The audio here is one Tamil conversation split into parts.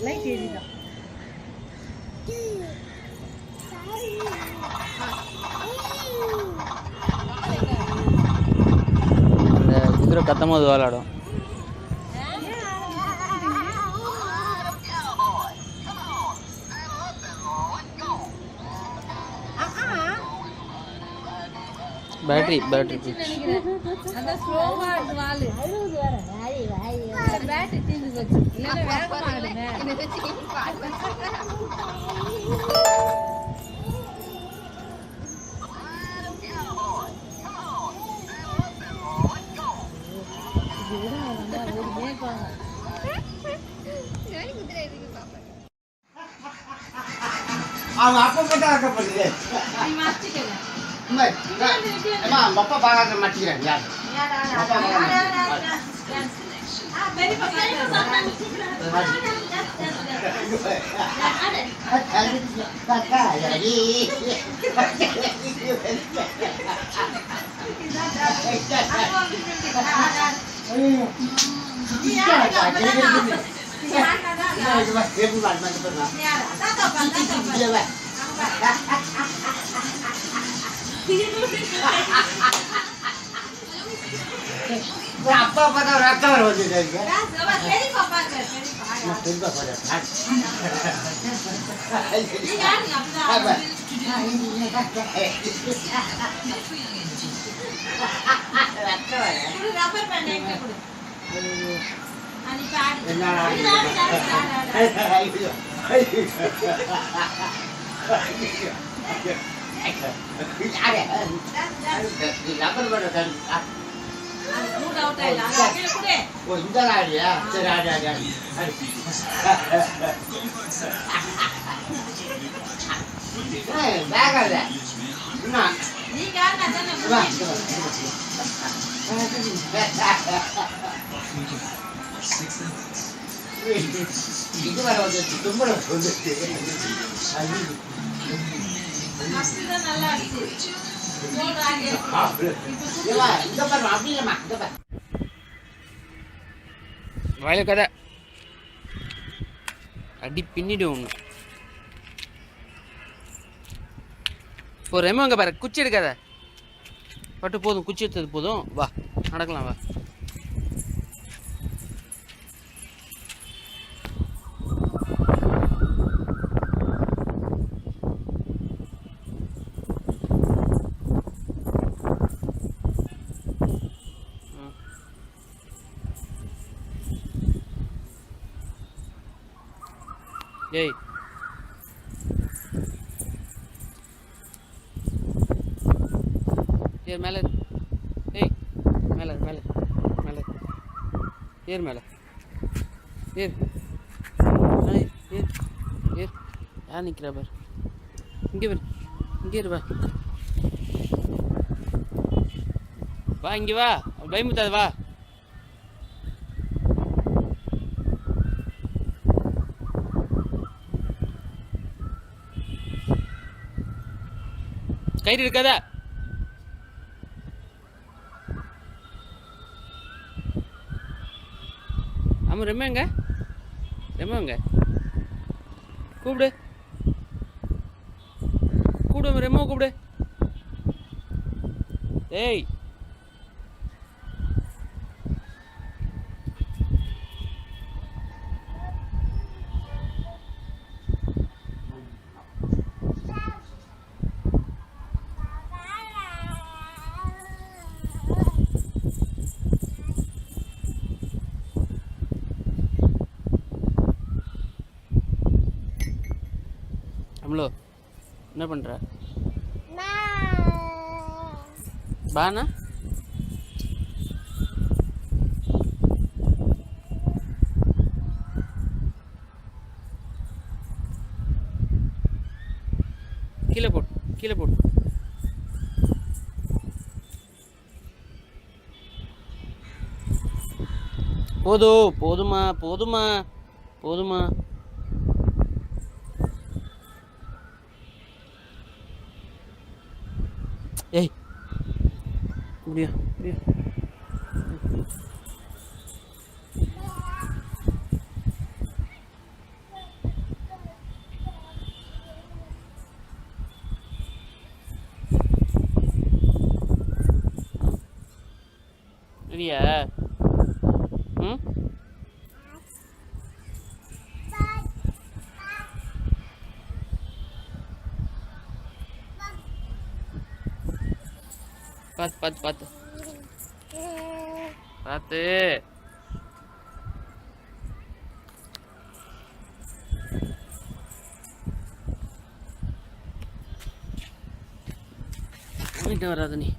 லைட் ஏறிதான். அந்த குதிரை கத்தும் போது விளாடும். பேட்டரி அந்த ஸ்லோவா வாலு பேட்டரி தீந்து போச்சு. இல்லைன்னா வேகமா ஆடுங்க. அவங்க அப்பா போட்டா ஆக்கப்படுது. அப்பா பாக்க மாட்டேங்கிறாங்க. யார் அப்பா பார்த்தா ஒரு அக்கா வர வந்து இது வர வந்து தும்பல வந்துச்சு. வயல கதை அடி பின்னிடும் ஒன்று. ஒரு ரெமோ அங்கே பாரு, குச்சி எடுக்காத பட்டு போதும், குச்சி எடுத்தது போதும். வா நடக்கலாம் வா. ஏய் ஏர் மேலே, ஏய் மேலே மேலே மேலே ஏர் மேலே ஏர் ஏர் ஏர். யார் நிற்கிறா பார், இங்கே பார், இங்கே இரு, வா வா, இங்கே வா, பயமுத்தாது வா. கயிறு இருக்காதா? ஆமாம் ரெம்மங்க, ரெம்மங்க கூப்பிடு, கூப்பிடு ரெம்மோ கூப்பிடு. ஏய் அம்லோ என்ன பண்ணுற? பானா கீழே போட்டு, கீழே போட்டு. போதும், போதுமா போதுமா போதுமா. ஏய் முடியா முடியா. அப்படியா? ம், பார்த்து பார்த்து பார்த்து பார்த்து. வாங்கிட்டு வராத நீ.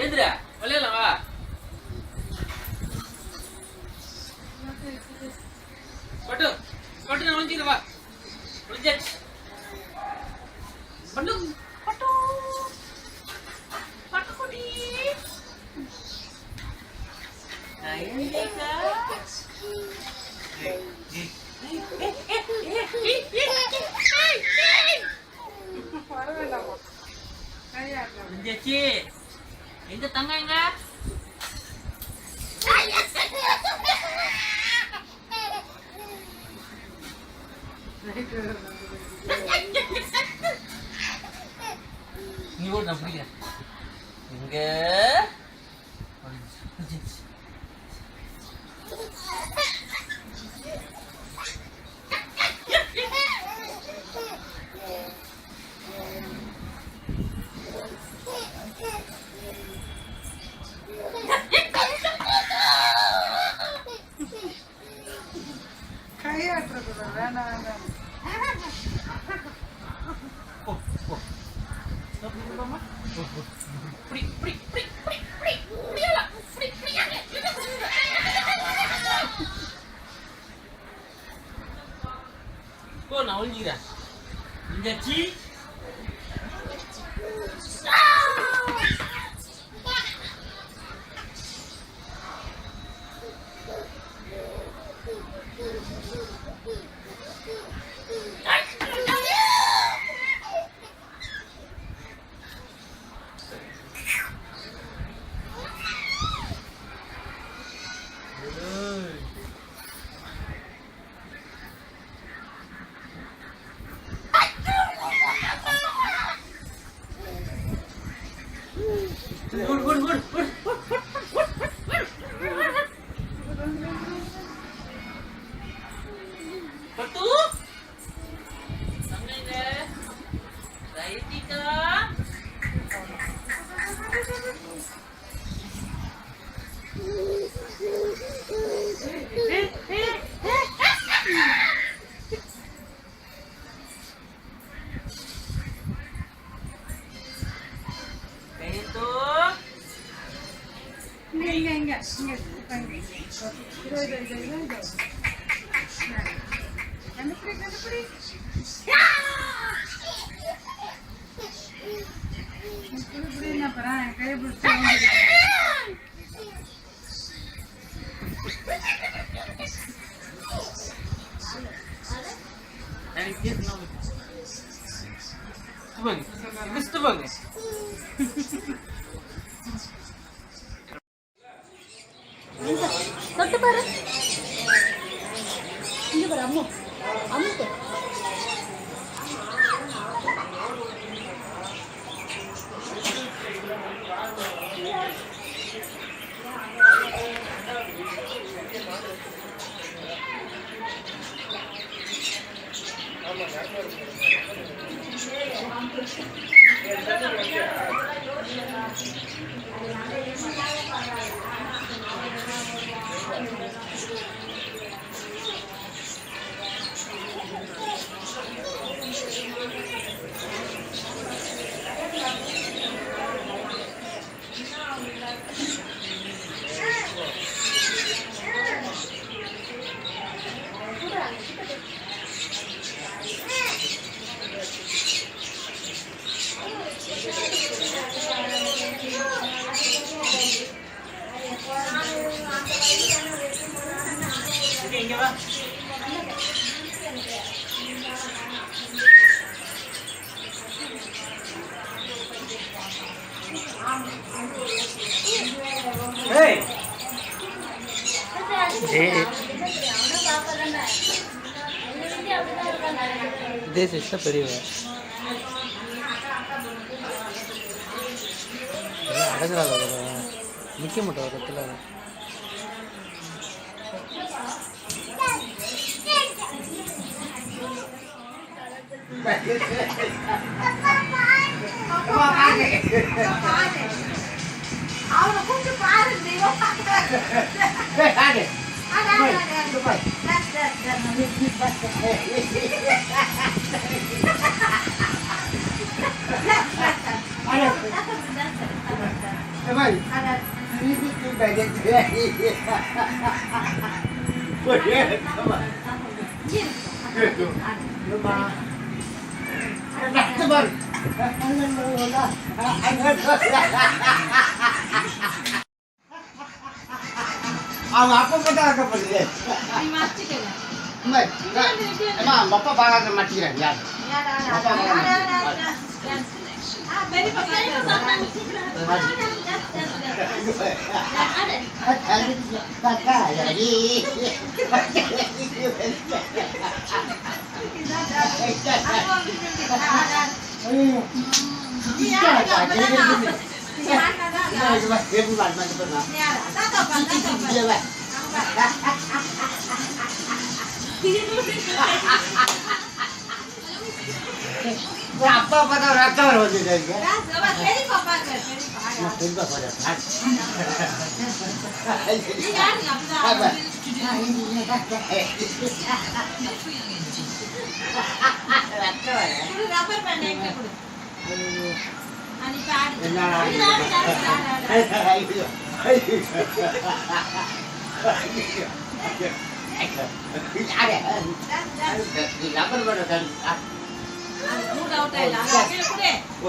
ஏந்திரா விளையாடலாம் வா. பட்டு பட்டு நான் ஒழிஞ்சிக்கிறேன் வா. ஒழிஞ்சாச்சு. பட்டு பட்டு பட்டு குட்டி. ஒழிஞ்சாச்சு. எங்க தங்க எங்க? நீ ஓடு, நான் பிடிக்கிறேன். இங்க நான் ஒழிஞ்சிக்கிறேன். ஒழிஞ்சாச்சு. Patu, sampai deh. Saya Tika. தொட்டு பாரு. இங்க பாரு அம்மா. அம்முக்கு. இதே சிஸ்ட பெரியவன் அடங்குறாங்க நிற்க மாட்டோம் இடத்துல அவனை கூப்பிட்டு பாரு தெய்வம் அவங்க அப்பா மட்டும் ஆக்கப்படுது அம்மா அப்பா பாக்காத மாட்டிக்கிறேன் யார் அப்பா பார்த்தா ரத்தம் வர வந்து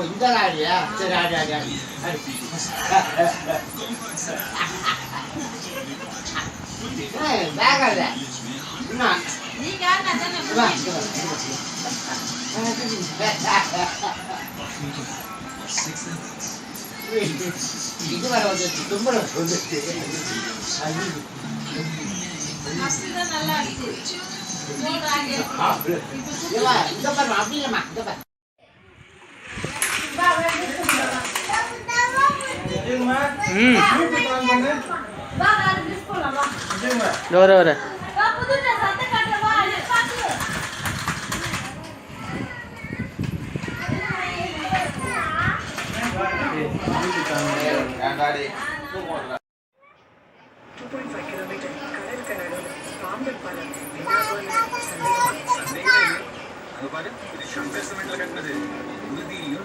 இந்த ஆடியா சரி ஆடி ஆடி ஆடி பேக் ஆகுது இது வர வந்து தும்பல வந்துச்சு நல்லா இருக்கு இந்த பாரு அப்படியேம்மா இந்த பாரு வர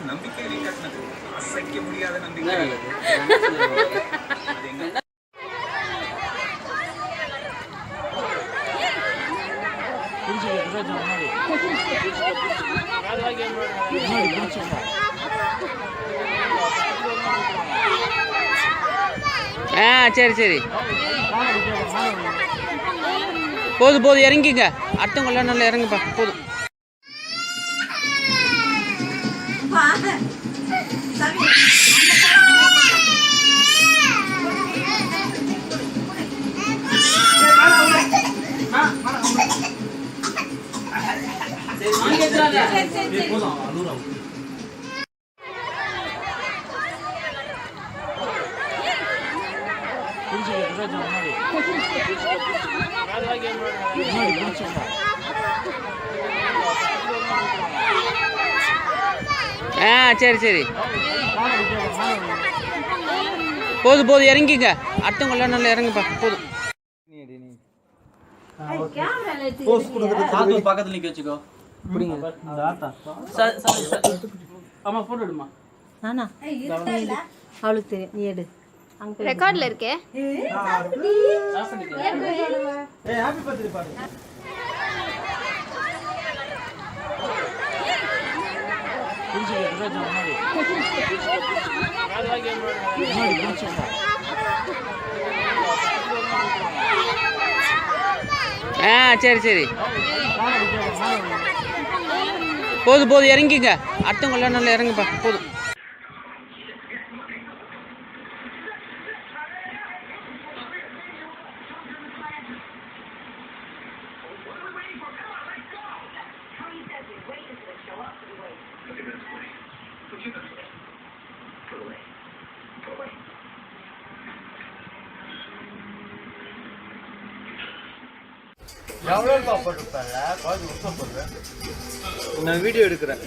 நம்பிக்கையிலே கட்டினது அசைக்க முடியாத நம்பிக்கை சரி சரி போதும் போதும் இறங்கிங்க அடுத்தவங்க நல்லா இறங்குப்பா போதும் சரி சரி போதும் போதும் இறங்கிங்க அடுத்தவங்க நல்லா இறங்குப்பா போதும் பக்கத்துல நிக்க வச்சுக்கோ ஆமா போட்டோ எடுமா நானா அவளுக்கு தெரியும் நீ எடு ரெக்கார்ட்ல இருக்கே ஹாப்பி பர்த்டே பாரு ஆ சரி சரி போதும் போதும் இறங்கிங்க அடுத்தவங்க நல்லா இறங்குப்பா போதும் எவ்வளோ போட்டுருப்பாங்க பாதி முத்தம் போடுறேன் நான் வீடியோ எடுக்கிறேன்.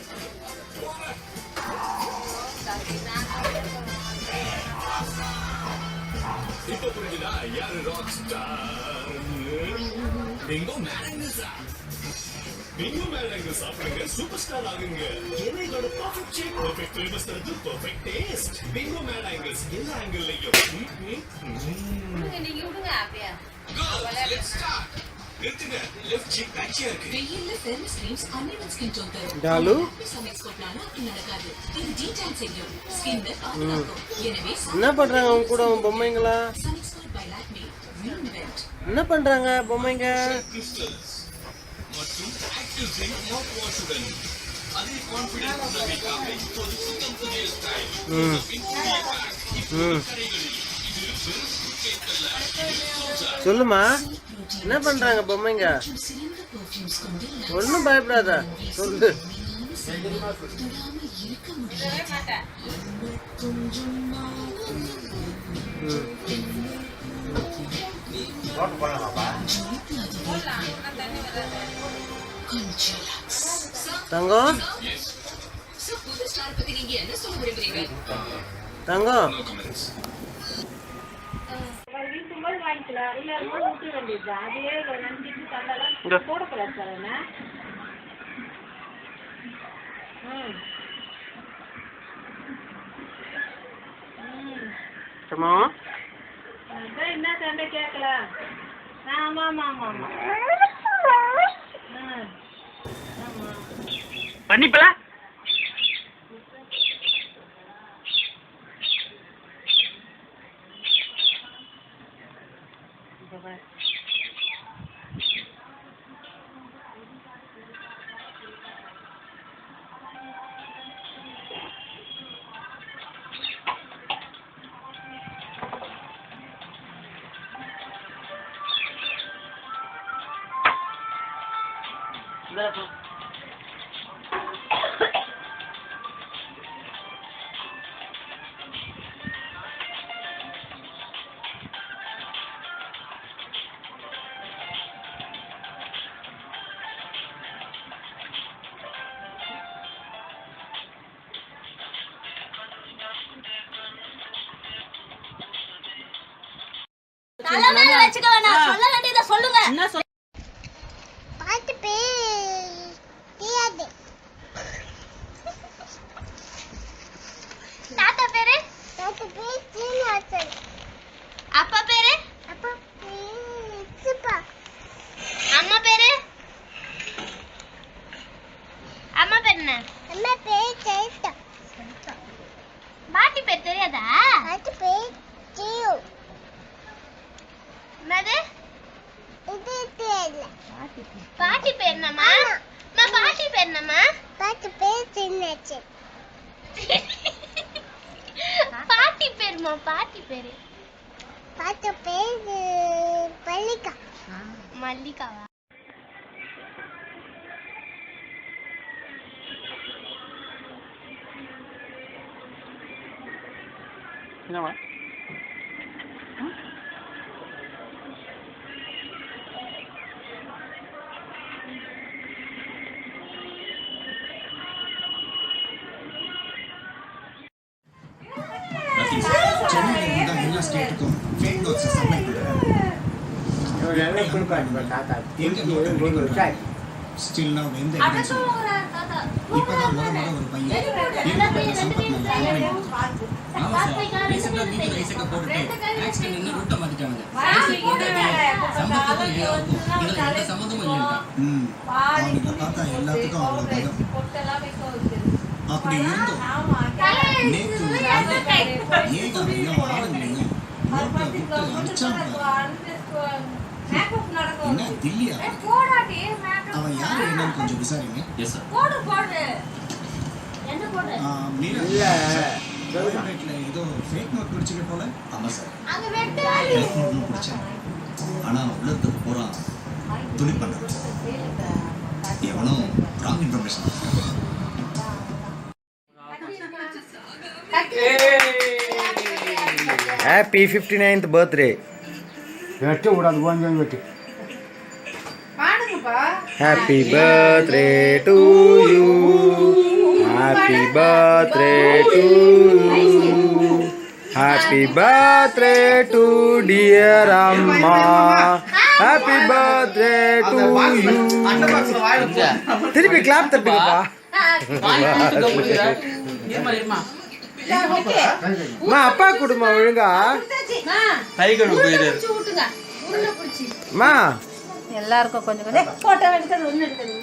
Bingo Malango சாப்பிடுங்க சூப்பர் ஸ்டார் ஆகுங்க. என்னையோட பர்ஃபெக்ட் ஷேப், பர்ஃபெக்ட் ஃப்ளேவர்ஸ் தருது பர்ஃபெக்ட் டேஸ்ட். Bingo Malango எல்லா ஆங்கிள்லயும். நீங்க விடுங்க அப்படியே. Let's start. நிறுத்துங்க. லெஃப்ட் சீக் பேட்சியா இருக்கு. வெயில்ல famous creams uneven skin tone தரும். டாலு சமைக்ஸ் கொட்டனால அப்படி நடக்காது. இது டீடைல் செய்யும். ஸ்கின்னை பாதுகாக்கும். எனவே என்ன பண்றாங்க அவங்க கூட அவங்க பொம்மைங்களா? சமைக்ஸ் பை லாக்மே ரீஇன்வென்ட். என்ன பண்றாங்க பொம்மைங்க? மற்றும் ஆக்டிவ் ட்ரிங்க் மவுத் வாஷுடன் அதே கான்ஃபிடன்ட் உணவைக்காக இப்போது சுத்தம் புதிய ஸ்டைல். சொல்லுமா என்ன பண்றாங்க பொம்மைங்க? சிறந்த பெர்ஃப்யூம்ஸ் கொண்டு ஒன்னும் பயப்படாத சொல்லு. இருக்க முடியாது. போட்டு போடலாமாப்பா தங்கம் புது ஸ்டார் பத்தி நீங்க என்ன சொல்ல விரும்புறீங்க? தங்கம் என்ன சண்டை கேட்கலாம். ஆமா ஆமா ஆமா ஆமா பண்ணிப்பல தலைமையில வச்சுக்க வேணாம். சொல்ல வேண்டியதை சொல்லுங்க. என்ன சொல்ல பாட்டு தெரியாது. தாத்தா பேரு சீனிவாசன். அப்பா பேரு சுப்பா. அம்மா பேரு என்ன? அம்மா பேரு சரிதா. பாட்டி பேர் தெரியாதா? பாட்டி பேர் ஜியு. என்னது? இது தெரியல. பாட்டி பேர் என்னம்மா? பாட்டி பேர் என்னம்மா? பாட்டி பேர் சின்னச்சி. பாட்டி பேர்மா? பாட்டி பேரு மல்லிகா. மல்லிகாவா? என்னவா சென்னையில் எல்லா ஸ்டேட்டுக்கும் ஃபேக் நோட்ஸ் சப்மிட் பண்ணுறேன். ஸ்டில் நான் எந்த எவிடன்ஸ் இப்போதான் முத ஒரு பையன் சம்பத் அவனுக்கு பார்த்தா எல்லாத்துக்கும் அவ்வளோ பயம். அப்படி இருந்தோம் நேற்று ஏகாவையும் ஆளுங்களையும் ரோட்ல விட்டு அடிச்சாங்க. என்ன தில்லியா அவன் யாரு என்னன்னு கொஞ்சம் விசாரிங்க. Yes sir. மீரா கவர்மெண்ட்ல ஏதோ ஃபேக் நோட் பிடிச்சிக்க போல. ஆமா சார். ஃபேக் நோட் பிடிச்சேன். ஆனா உள்ளத்துக்கு பூரா துணி பண்றான். எவனோ wrong information. Happy 59th birthday. வெட்டு கூடாது கொஞ்சம் வெட்டு. Happy birthday to you. Happy birthday to you. Happy birthday to dear Amma. Happy birthday to you. திருப்பி கிளாப் தட்டுங்கப்பா. அப்பா குடுமா ஒழுங்கா மா எல்லாருக்கும் கொஞ்சம் கொஞ்சம் போட்டோ எடுக்கிறது ஒண்ணு எடுக்கிறது.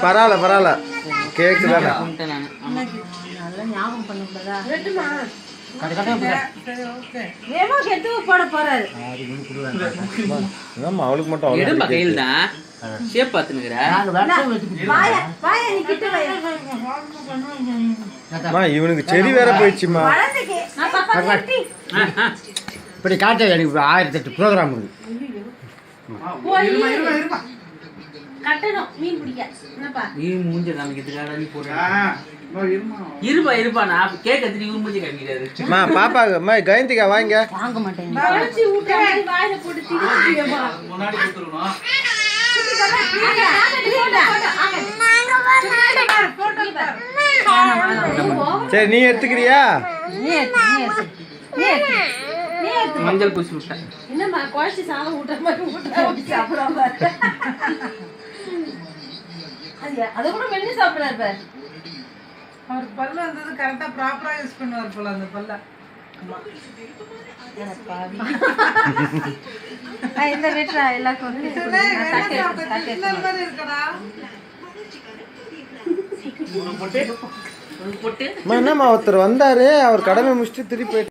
பரவாயில்ல பரவாயில்ல கேக்கு தானே. நல்லா ஞாபகம் பண்ணக்கூடாதா? ஏமா கெட்டு போட போறாரு. ஆமா அவளுக்கு மட்டும் எடுமா கையில் தான் ஷேப் பார்த்துனுக்குற. இவனுக்கு செடி வேற போயிடுச்சுமா. இப்படி காட்ட எனக்கு 1008 ப்ரோக்ராம் இருக்கு. கட்டணும் மீன் பிடிக்க. என்னப்பா நீ மூஞ்ச காமிக்கிறதுக்காக நீ போற. இருப்பா நான் கேக் எடுத்து இவன் மூஞ்சி காமிக்கிறாரு. பாப்பா கயந்திகா வாங்க. வாங்க மாட்டேன். வளைச்சி ஊட்ட மாதிரி வாயில போட்டு திணிச்சியேமா. முன்னாடி கொடுத்துறோம். சரி நீ எடுத்துக்கிறியா? மஞ்சள் பூசி விட்டேன். என்னம்மா குழச்சி சாதம் ஊட்டுற மாதிரி ஊட்ட சாப்பிடாம அதை கூட மென்னு சாப்பிடாரு. அவர் பல்ல வந்தது கரெக்டா ப்ராப்பரா யூஸ் பண்ணுவார் போல அந்த பல்ல. இந்த வீட்டுல எல்லாருக்கும் என்னம்மா ஒருத்தர் வந்தாரு, அவர் கடமை முடிச்சுட்டு திருப்பி போயிட்டு.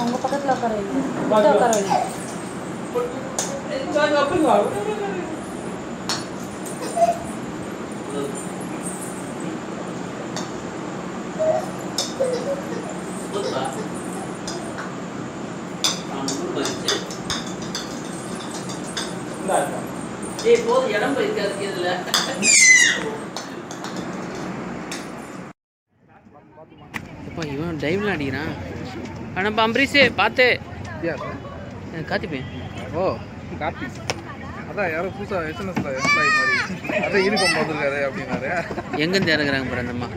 உங்க பக்கத்துல உட்கார வைங்க. இடம் போயிருக்காது இதுல. இவன் டைவ்ல அடிக்கிறான். ஆனால் அம்பரீஷே பார்த்து காத்திப்பேன். ஓ கார்த்தி அதான் யாரோ புதுசாக எஸ்என்எஸ்ல எம்ப்ளாயி மாதிரி அதான் யூனிஃபார்ம் பார்த்துருக்காரு அப்படின்னாரு. எங்கேருந்து இறங்குறாங்க பாரு அந்தம்மா.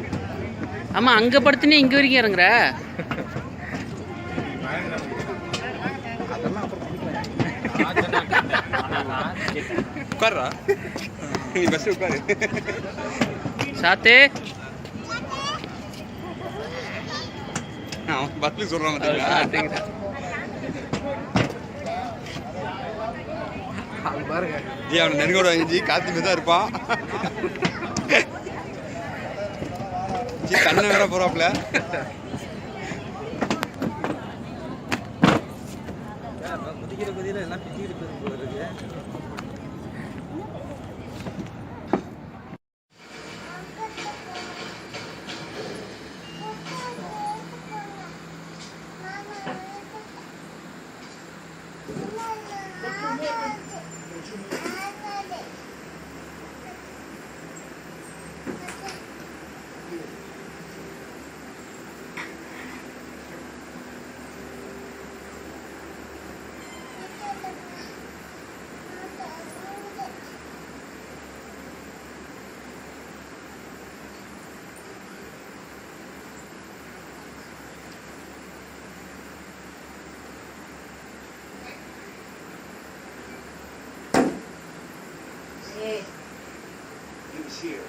ஆமாம் அங்கே படுத்துனே இங்கே வரைக்கும் இறங்குற. அதெல்லாம் உட்கார்றா நீ பஸ் உட்காரு. சாத்தே பஸ்ல சொல்றான் பாருங்க ஜி அவனை நெருங்கோட ஜி காத்திமே தான் இருப்பான். ஜி கண்ணை வேற போறாப்ல. முதிக்கிற பதில எல்லாம் பிடிக்கிட்டு போல இருக்கு. Mama. is here.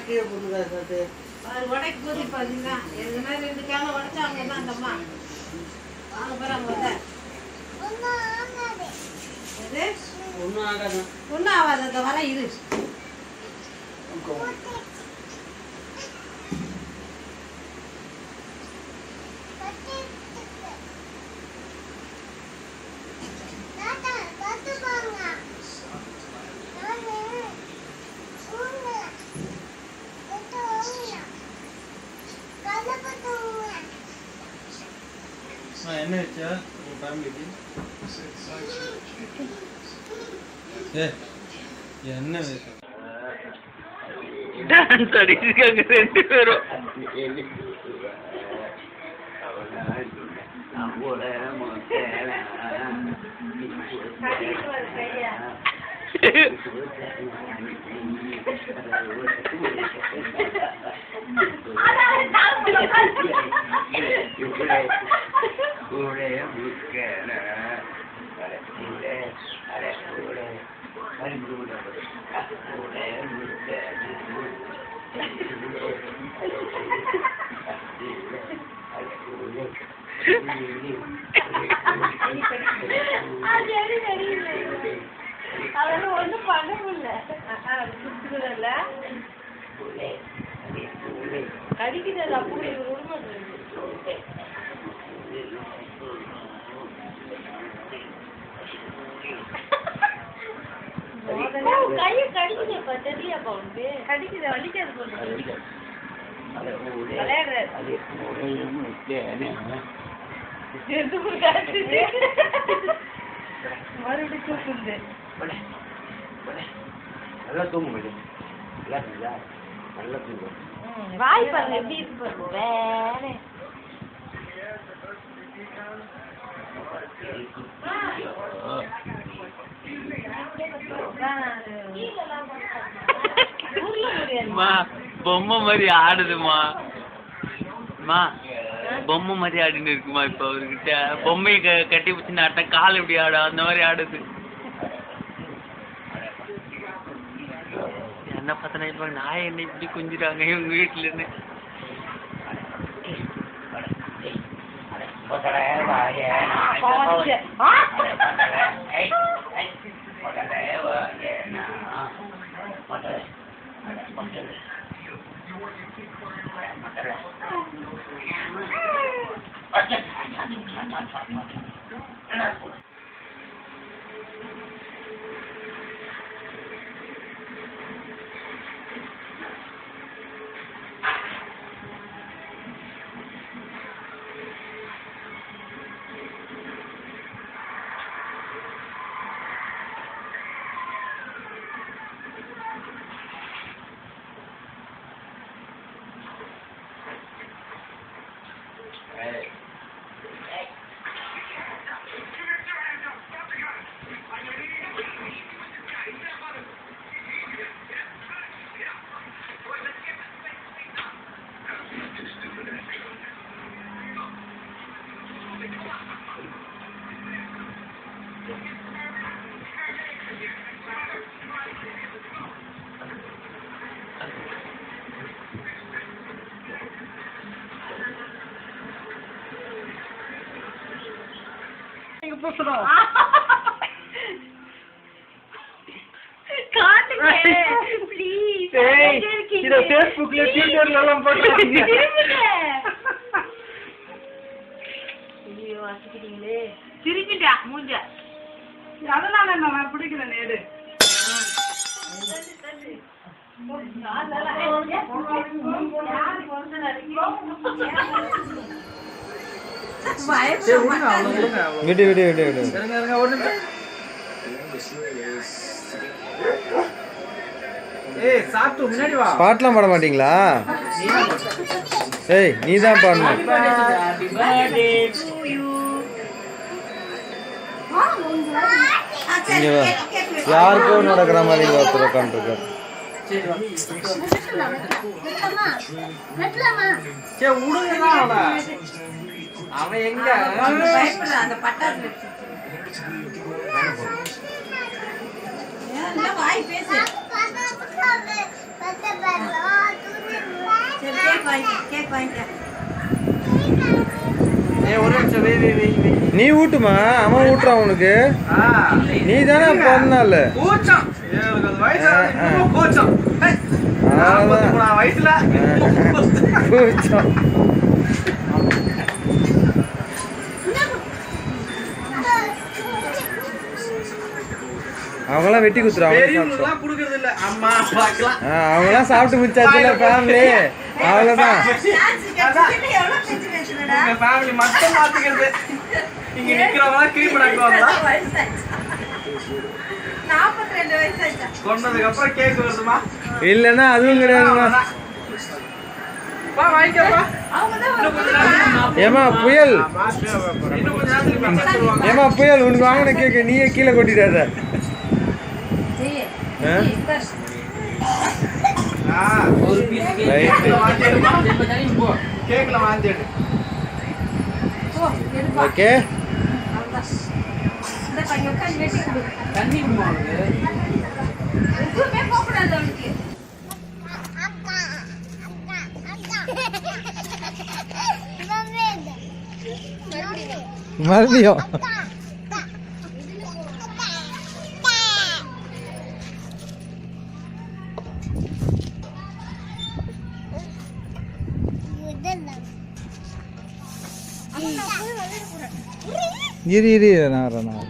கீழே போட்டுக்கா சாத்து உடைக்கு போது பார்த்தீங்கன்னா எதுனா 2 கேனை உடைச்சாங்க தான் அந்த அம்மா வாங்க போகிறாங்க ஒன்றும் ஆகாது ஒன்றும் ஆகாது அந்த வர இரு என்ன வச்சா உங்க ஃபேமிலிக்கு என்ன வச்சா டான்ஸ் அடிச்சிருக்காங்க 2 பேரும் ஒன்றும் பண்ண முடியல கடிக்கிறது அப்படி உண்மை கையை கடிக்குதேப்பா தெரியப்பா உனக்கு கடிக்குது வலிக்காது போட்டு விளையாடுறாரு மறுபடியும் தூக்குது நல்லா தூங்க முடியும் நல்லா தூங்கும் வாய் பாருங்க எப்படி இருக்கு வேற பொம்மை மாதிரி ஆடுதுமா பொம்மை மாதிரி ஆடின்னு இருக்குமா இப்ப அவர்கிட்ட பொம்மையை கட்டி பிடிச்சு ஆட்ட கால் எப்படி ஆடும் அந்த மாதிரி ஆடுது என்ன பார்த்தனா இப்ப நாய் என்ன இப்படி குஞ்சிட்டாங்க இவங்க வீட்டுல இருந்து Please. வச்சுக்கிட்டீங்களே திருப்பிட்டா மூஞ்ச அதனால நான் பிடிக்கிறேன் நேரு விடு விடு விடு விடு பாட்டெல்லாம் பாட மாட்டீங்களா? ஏய் நீ தான் பாடணும். இங்க வா. யாருக்கோ நடக்கிற மாதிரி ஒருத்தர் உட்காந்துருக்காரு. அவன் எங்க அந்த பட்டாசு வாய் பேசு கேக் வாங்கிக்க நீ ஊட்டுமா? அவன் ஊட்டுறான் உனக்கு. நீ தானே பிறந்தால அவங்களாம் வெட்டி குத்துறாங்க. அவங்களாம் சாப்பிட்டு முடிச்சாச்சுல ஃபேமிலி. அவ்வளோதான். இல்லன்னா அதுவும் கிடையாதுமா. ஏமா புயல், ஏமா புயல் உனக்கு வாங்கின கேக்கு நீயே கீழே கொட்டிடாத. ஓகே மறுபடியும் இரு இரு நான் வரேன்.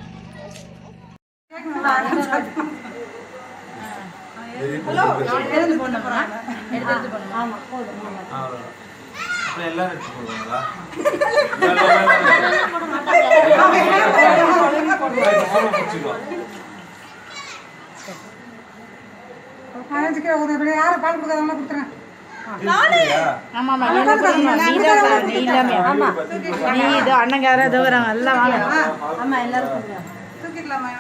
யாரும் பால் கொடுக்காதவங்க கொடுத்துறேன். அண்ணங்க யாராவது வராங்க எல்லாம் வாங்க. ஆமா எல்லாரும் தூக்கிடலாமா?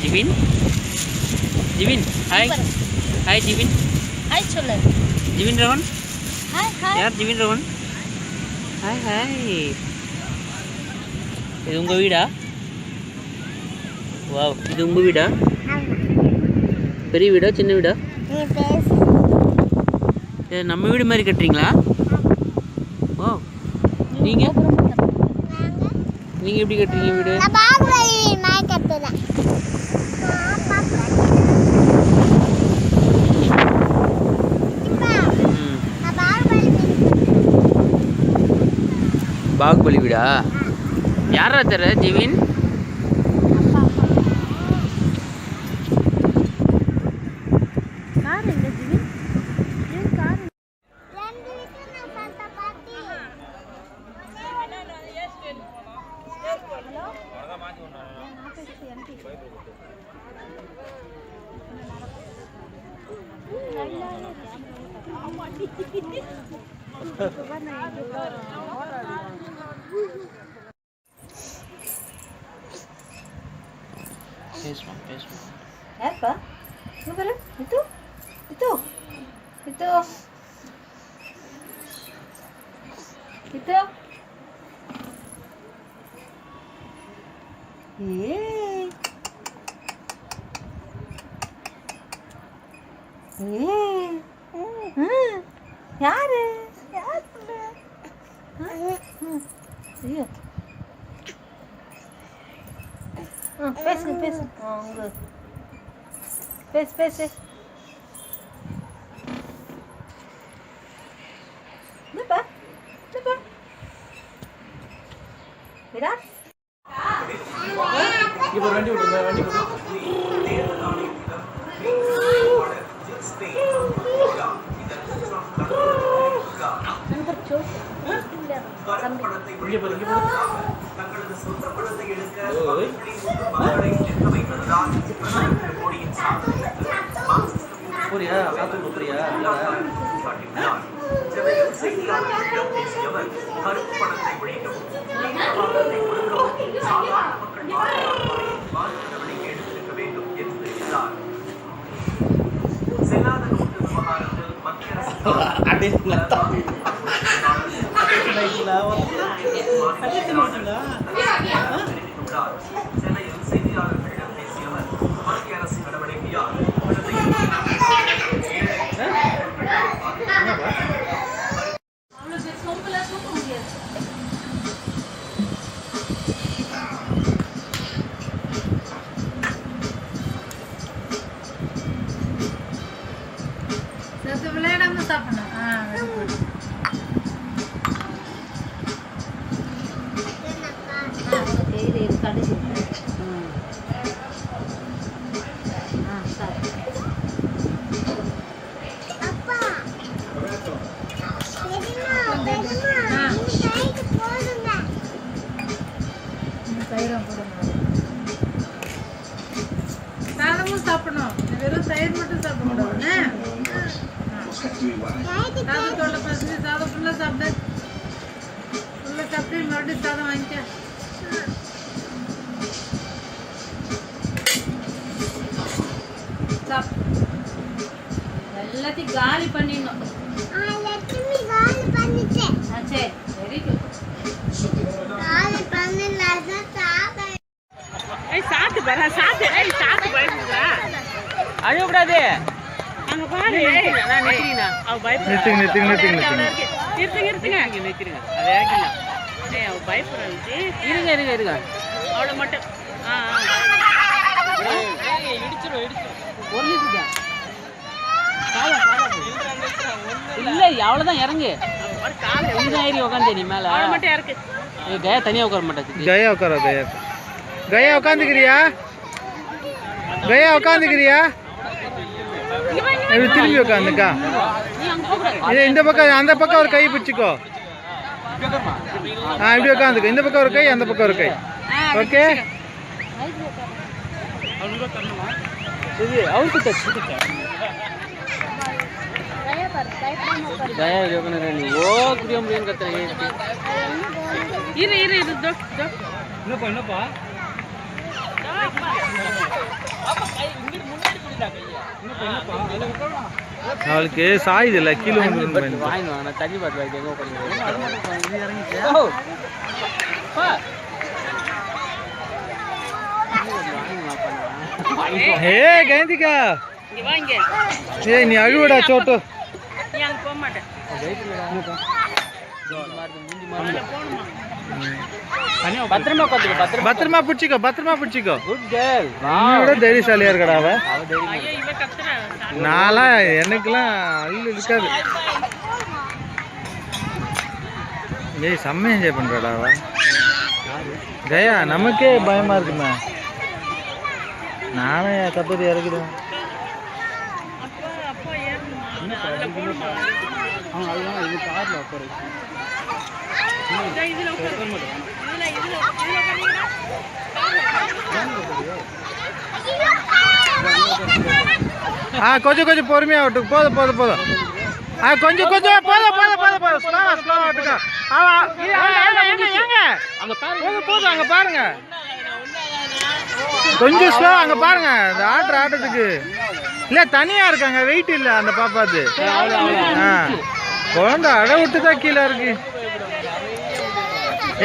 ஜிவின் ஜிவின் ஹாய் ஹாய் ஜிவின் ஹாய் சொல்லு. ஜிவின் ரவன் ஹாய் ஹாய். யார் ஜிவின் ரவன்? Hi hi. இது உங்கள் வீடா? வாவ், இது உங்கள் வீடா? பெரிய வீடா சின்ன வீடா? நம்ம வீடு மாதிரி கட்டுறீங்களா? ஓ, நீங்கள் நீங்கள் எப்படி கட்டுறீங்க வீடு? பாகுபலி வீடா? யாரா தர ஜீவின்? Apa? Mana? Itu? Itu? Itu? Itu? Yeay. யாரு பேசுங்க பேசுங்க பேசு பேசு விராட் இப்போ வண்டி விட்டுருங்க வண்டி விட்டு போறியா சாப்பிட்டு போறியா செய்தியாளர்களிடம் பேசியவர் கருப்பு பணத்தை ஒழிக்கவும் சாதாரண மக்கள் நடவடிக்கை எடுத்திருக்க வேண்டும் என்று தெரிவித்தார். செல்லாத நோட்டு விவகாரத்தில் மத்திய அரசு சென்னையில் செய்தியாளர்களிடம் பேசியவர் மத்திய அரசு நடவடிக்கையால் விளையாடாம சாப்பிடணும். Very good. சாதமும் சாப்பிடணும், வெறும் தயிர் மட்டும் சாப்பிடக்கூடாது. சாதத்தோட பசங்க சாதம் ஃபுல்லாக சாப்பிட்டு மறுபடியும் சாதம் வாங்கிக்க. எல்லாத்தையும் காலி பண்ணிடணும். சரி வெரி குட். சாப்பிட்டு பாரு சாப்பிட்டு சாப்பிட்டு பயப்படுறா அழுவக்கூடாது. அங்க பாரு நான் நிறுத்திங்கண்ணா. அவ பயப்படுறா. நிறுத்துங்க நிறுத்துங்க நிறுத்திடுங்க. அதை இறக்கிடலாம். அவ பயப்படுறா. இருங்க இருங்க இருங்க. அவளை மட்டும் இடிச்சிடும் ஒரு நிமிஷம் இல்ல அவ்வளவுதான் இறங்கு. இதுதான் ஏறி உட்காந்து நீ மேல மட்டும் இருக்கு. கயா தனியா உட்கார மாட்டேங்குது. கயா உட்கார கயா உட்காந்துக்கிறியா திரும்பி உட்காந்துக்கா. இந்த பக்கம் அந்த பக்கம் ஒரு கை பிடிச்சிக்கோ. இப்படி உட்காந்துக்கோ. இந்த பக்கம் ஒரு கை அந்த பக்கம் ஒரு கை. ஓகே அவருக்கு கயா ஓ புரிய முடியும் கத்துறீங்க. என்னப்பா அவளுக்கு சாயுது இல்லை கீழே வாங்கி தண்ணி பாட்டு ஹே கயந்திகா நீ அழுவடா சோட்டு. போக மாட்டேன். பத்திரமா பிடிச்சிக்கோ. தைரியசாலியா இருக்கடா அவ. நான்லாம் எனக்குலாம் அள்ளு இருக்காது. ஏய் செம்ம என்ஜாய் பண்றடா அவ. கயா நமக்கே பயமா இருக்குமே. நானே கப்பதி இறக்கிடுவேன். கொஞ்சம் பொறுமையா விட்டு போதும். கொஞ்சம் ஸ்லோவா விட்டுக்கோ. போதும் அங்க பாருங்க. கொஞ்சம் ஸ்லோ அங்க பாருங்க. இந்த ஆட்டத்துக்கு இல்ல தனியா இருக்காங்க. வெயிட் இல்ல அந்த பாப்பாது. குழந்தை அடை விட்டுதான் கீழே இருக்கு.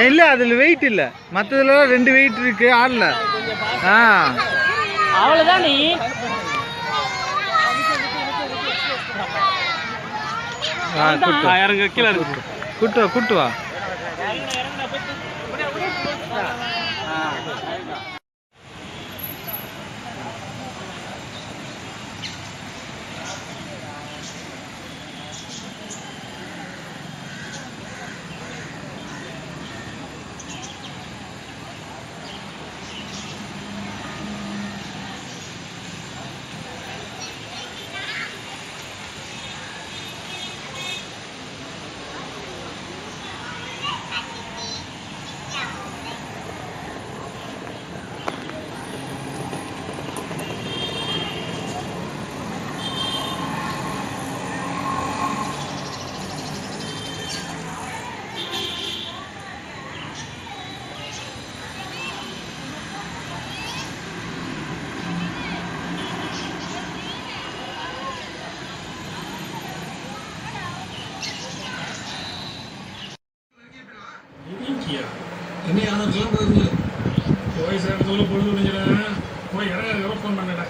இல்ல அதுல வெயிட் இல்ல. மத்ததுல 2 வெயிட் இருக்கு. ஆடல. அவ்வளவுதான். நீ இறங்க கீழே கூட்டு வா. போய் சேர்க்கறதுக்குள்ள பொழுது முடிஞ்சிடும். போய் இறங்க ஃபோன் பண்ணடா.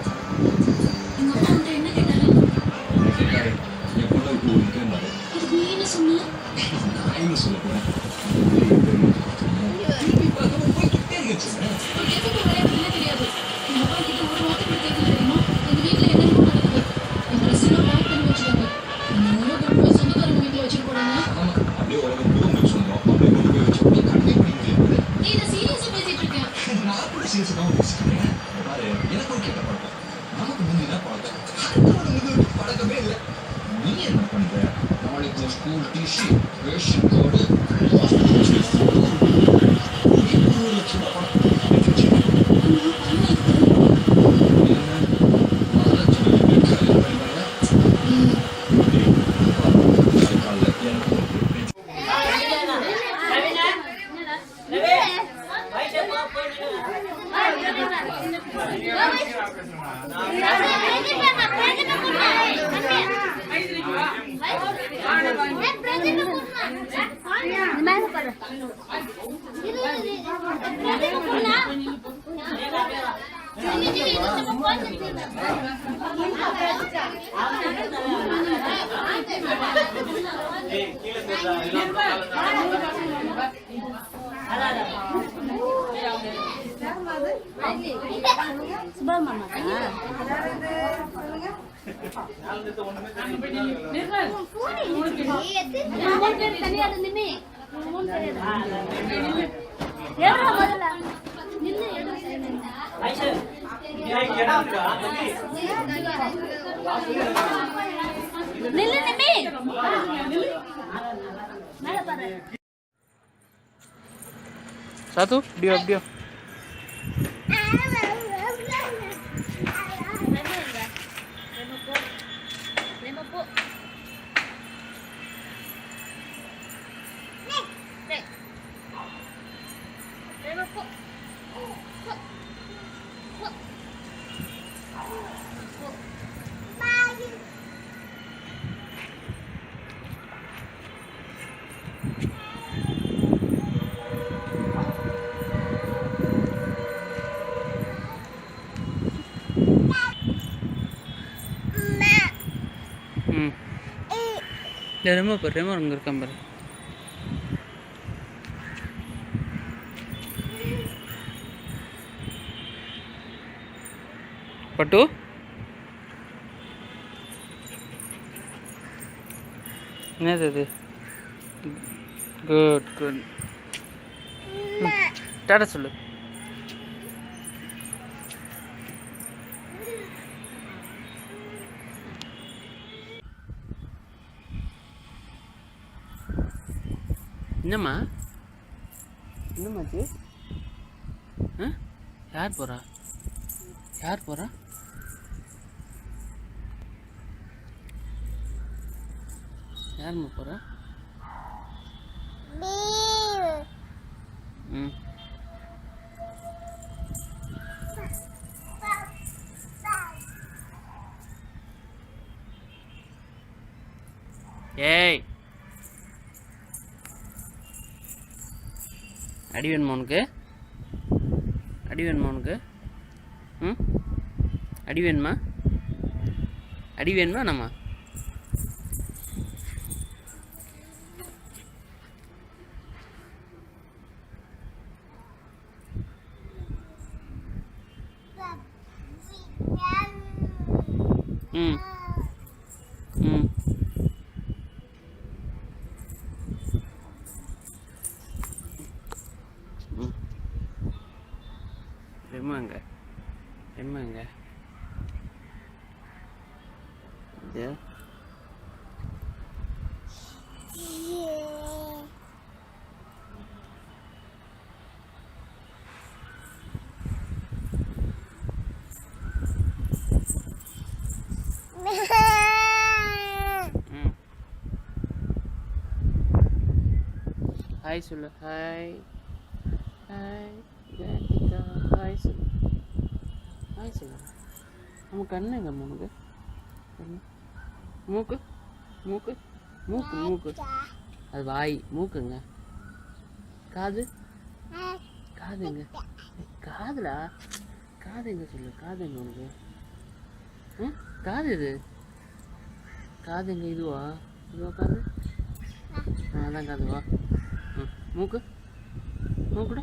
Satu, dia. Remote அங்க இருக்கான் பாரு. பட்டு என்னது அது? குட் டாடா சொல்லு. என்னம்மாச்சு? யார் போறா? யார்ம்மா போறா? ஏய், அடி வேணுமா உனக்கு? அடி வேணுமா உனக்கு? அடி வேணுமா? அடி வேணுமா நம்ம? ம் ம் எம்மாங்க எம்மாங்க இது ஹாய் சொல்லு ஹாய் ஹாய் ஜானிகா ஹாய் சொல்லு ஹாய் சொல்லு நம்ம கண்ணுங்க மூணுக்கு கண்ணு மூக்கு மூக்கு மூக்கு மூக்கு அது வாய் மூக்குங்க காது காதுங்க காதுலா காதுங்க சொல்லு காதுங்க உனக்கு காது இது காதுங்க இதுவா இதுவா காது அதான் காதுவா மூக்கு மூக்குடா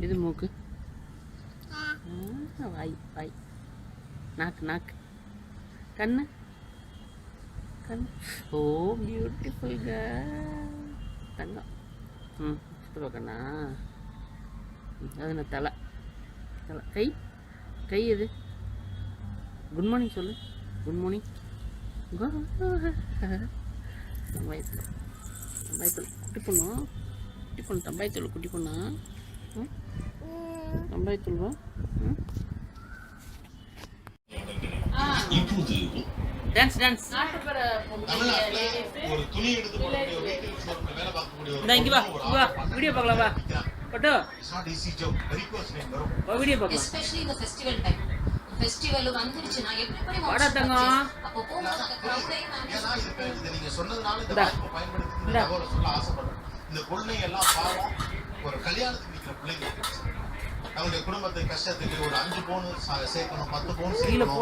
இது மூக்கு வாய் வாய் நாக்கு நாக்கு கண்ணு கண்ணு ஓ பியூட்டிஃபுல்ங்க தங்கம் சுற்றுவா கண்ணா அது நான் தலை தலை கை கை எது குட் மார்னிங் சொல்லு குட் மார்னிங் தம்பாயத்தூள் தம்பாயத்தூள் குட்டி பொண்ணு தம்பாயத்தூள் குட்டி பொண்ணா தம்பாயத்தூள் வா டான்ஸ் டான்ஸ் இங்கே வா வீடியோ பார்க்கலாம் வா பட்டோ வீடியோ பார்க்கலாம் எஸ்பெஷலி இந்த ஃபெஸ்டிவல் டைம் ஃபெஸ்டிவல் வந்துருச்சுனா எப்படி வாடா தங்கம் அப்போ போகும்போது நீங்க சொன்னதுனால இந்த வாய்ப்பை பயன்படுத்தி தகவலை சொல்ல ஆசைப்படுறேன். இந்த கொள்கை எல்லாம் பாவம் ஒரு கல்யாணத்துக்கு நிற்கிற பிள்ளைங்க அவங்களுடைய குடும்பத்தை கஷ்டத்துக்கு ஒரு 5 பவுன் சேர்க்கணும் 10 பவுன் சேர்க்கணும்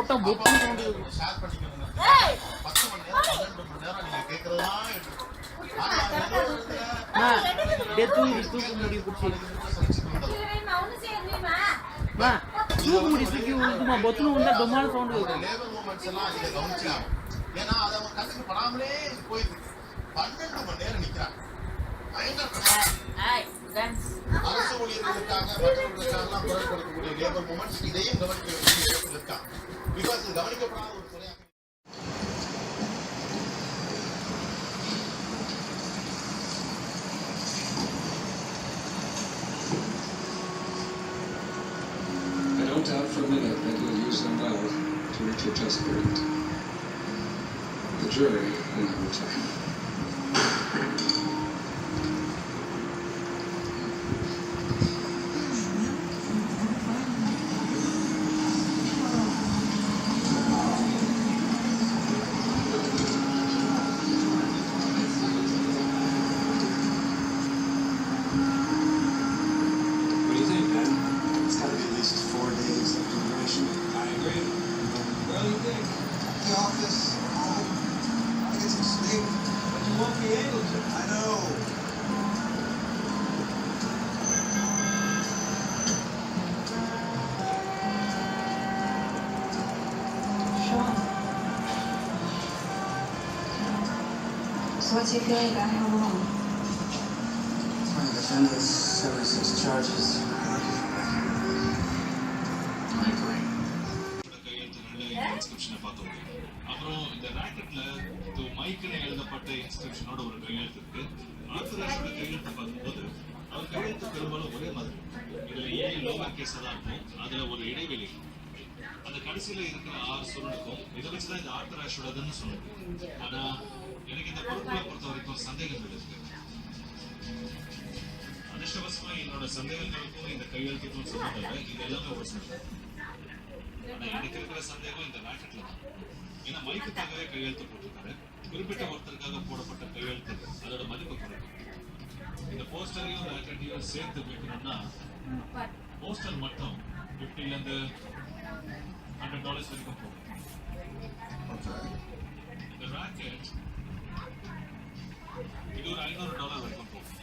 ஷேர் பண்ணிக்கணும் 10 மணி நேரம் 12 மணி நேரம் நீங்க கேட்கறதுதான் தூக்கு முடி தூக்கி உழுக்குமா பொத்துன்னு உண்டா டொம்மான சவுண்ட் லேபர் மூமெண்ட்ஸ் எல்லாம் இதை கவனிச்சாங்க. ஏன்னா அது அவங்க கண்ணுக்கு படாமலே போயிருக்கு 12 மணி நேரம் நிக்கிறாங்க. அரசு ஊழியர்களுக்காக மற்றவர்களுக்காக குரல் கொடுக்கக்கூடிய லேபர் மூமெண்ட்ஸ் இதையும் கவனிக்க வேண்டிய இடத்தில் இருக்காங்க. பிகாஸ் இது கவனிக்கப்படாத ஒரு துறையாக Don't doubt for a minute that you'll use them well to reach your just verdict. The jury will never return. What do you think, man? It's got to be at least 4 days of duration. I agree. Well, you think? The office, home, I get some sleep. But you won't be able to. I know. So what's your feeling about how long? My defendant's 76 charges. அப்புறம் இந்த ராக்கெட்ல மைக்கில் எழுதப்பட்ட இன்ஸ்கிரிப்ஷனோட ஒரு கையெழுத்து இருக்கு. ஆர்த்தராஸோட கையெழுத்து பார்க்கும்போது அவர் கையெழுத்து பெரும்பாலும் ஒரே மாதிரி இதுல லோவர் கேஸ் தான் இருக்கும். அதுல ஒரு இடைவெளி அந்த கடைசியில இருக்கிற 6 சுருளுக்கும் இதை வச்சுதான் இந்த ஆர்த்தராஸோடதுன்னு சொல்லுங்க. ஆனா எனக்கு இந்த பொறுப்புகளை பொறுத்த வரைக்கும் சந்தேகங்கள் இருக்கு. அதிர்ஷ்டவசமா என்னோட சந்தேகங்களுக்கும் இந்த கையெழுத்துக்கும் சொன்னதில்லை. இது எல்லாமே ஒரு சொல்றேன். ஆனா எனக்கு இருக்கிற சந்தேகம் இந்த ராக்கெட்ல தான். ஏன்னா மைக்குக்காகவே கையெழுத்து போட்டிருக்காரு. குறிப்பிட்ட ஒருத்தருக்காக போடப்பட்ட கையெழுத்து அதோட மதிப்பு குறைக்கும். இந்த போஸ்டரையும் ராக்கெட்டையும் சேர்த்து வைக்கணும்னா போஸ்டர் மட்டும் $50 to $100 வரைக்கும் போகும். இந்த ராக்கெட் இது ஒரு $500 வரைக்கும் போகும்.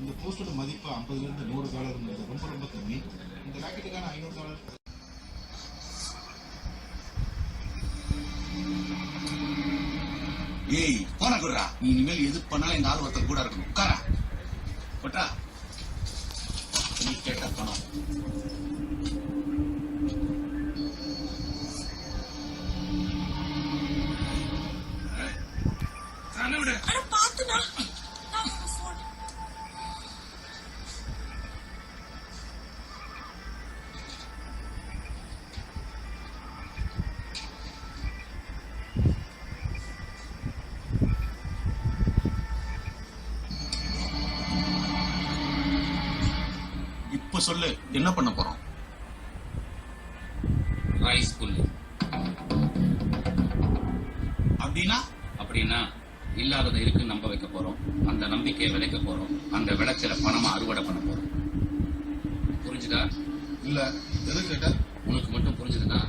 இந்த போஸ்டோட மதிப்பு $50 to $100 ரொம்ப ரொம்ப கம்மி. இந்த ராக்கெட்டுக்கான $500 ஏய் போன குடுறா, நீ இனிமேல் எது பண்ணாலும் இந்த ஆள் ஒருத்தர் கூட இருக்கணும். உட்காரா கொட்டா, நீ கேட்ட பணம். இப்ப சொல்லு, என்ன பண்ண போறோம்? ரைஸ் புல்லு. அப்படின்னா இல்லாததை இருக்குன்னு நம்ப வைக்க போறோம். அந்த நம்பிக்கையை விளைக்க போறோம். அந்த விளைச்சலை பணமா அறுவடை பண்ண போறோம். புரிஞ்சுதா? இல்ல, எது கேட்ட? உனக்கு மட்டும் புரிஞ்சுதுன்னா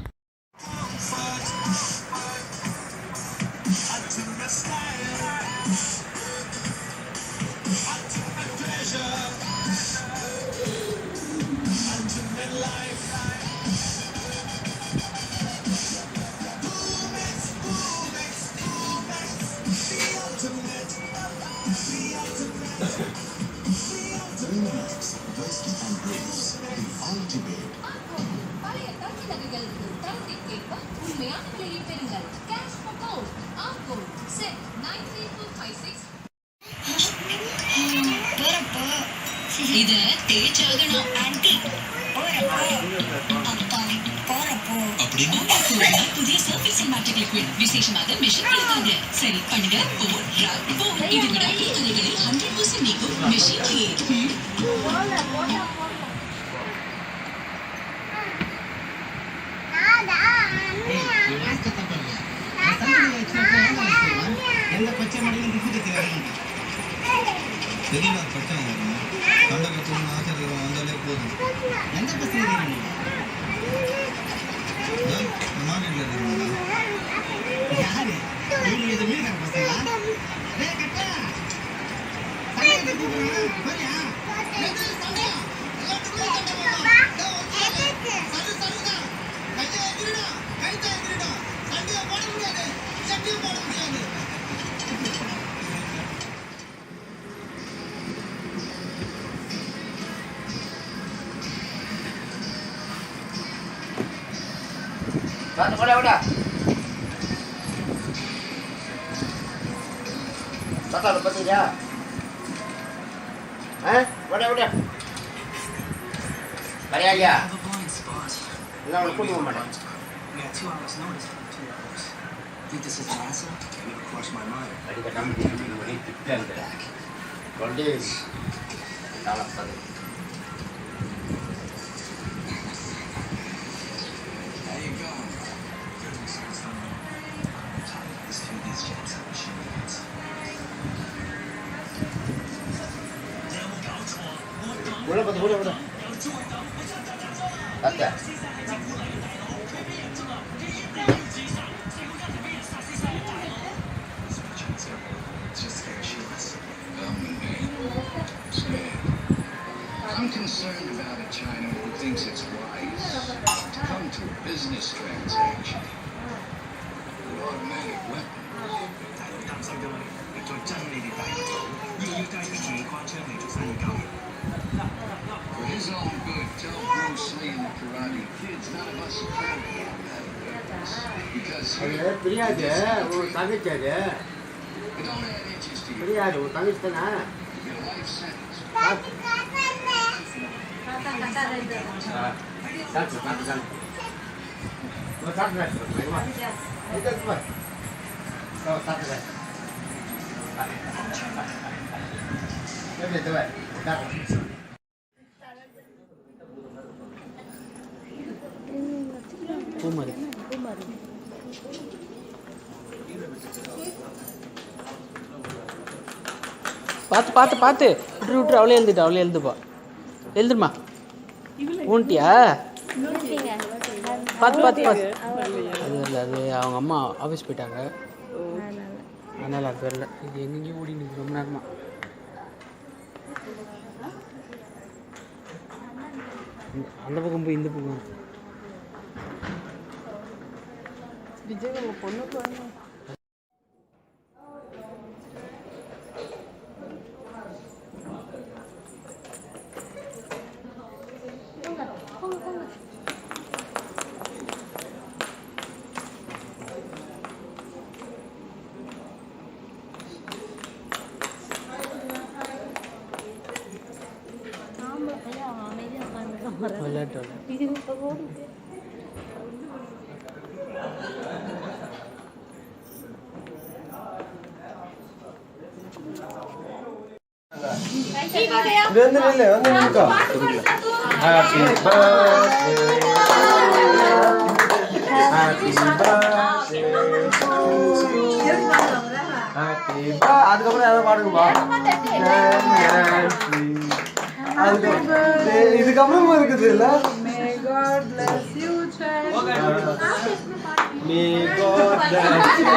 பழைய தங்க நகைகளுக்கு தரத்திற்கேற்ப உண்மையான விலையை பெறுங்கள். Cash for gold. R gold set 93256. இத தேய்ச்சாகணும் ஆன்ட்டி. அப்படின்னா புதிய சர்ஃபேஸ் மேட்டிக் லிக்விட் விசேஷமாக மெஷின் கொடுத்தாங்க. சரி பண்ணுங்க. இது விட கலைகளில் 100% நீக்கும் மெஷின் ஹீட். எந்த பச்சை மடியிலும் குப்பி கட்டி தெரியல. பிரச்சனை தொண்டை கட்சி ஆசிரியர் வந்தாலே போதும். எந்த பசங்க மாநில யாரு நீங்க எது மீன் பசங்களா? Udah. Bakal lupa tidak? Udah. Balik aja. Nggak pun mau mana? Tadi kata kamu di menit dan berak. Kondis. Dalam tadi. Udah. Ada. I'm concerned about a China who thinks it's wise to come to a business transaction with automatic weapons. For his own good, tell Bruce Lee and the Karate Kids none of us are carrying automatic weapons. Because அது பிரியாது ஒரு தங்கச்சி அது பிரியாது ஒரு தங்கச்சி தானே பூமாரி பார்த்து விட்டுரு அவளே எழுதுப்பா எழுதுமா ஊன்ட்டியா பார்த்து அது இல்லை அது அவங்க அம்மா ஆஃபீஸ் போயிட்டாங்க அதனால் அது வரல இது எங்கேயும் ஓடி நிற்கும் ரொம்ப நேரமா அந்த பக்கம் போய் இந்த பக்கம் விஜய் பொண்ணுக்கு விளையாட்டு அதுக்கப்புறம் ஏதாவது பாடுங்கப்பா. இதுக்கப்புறம் இருக்குது இல்ல? May God bless you, child. May God bless you.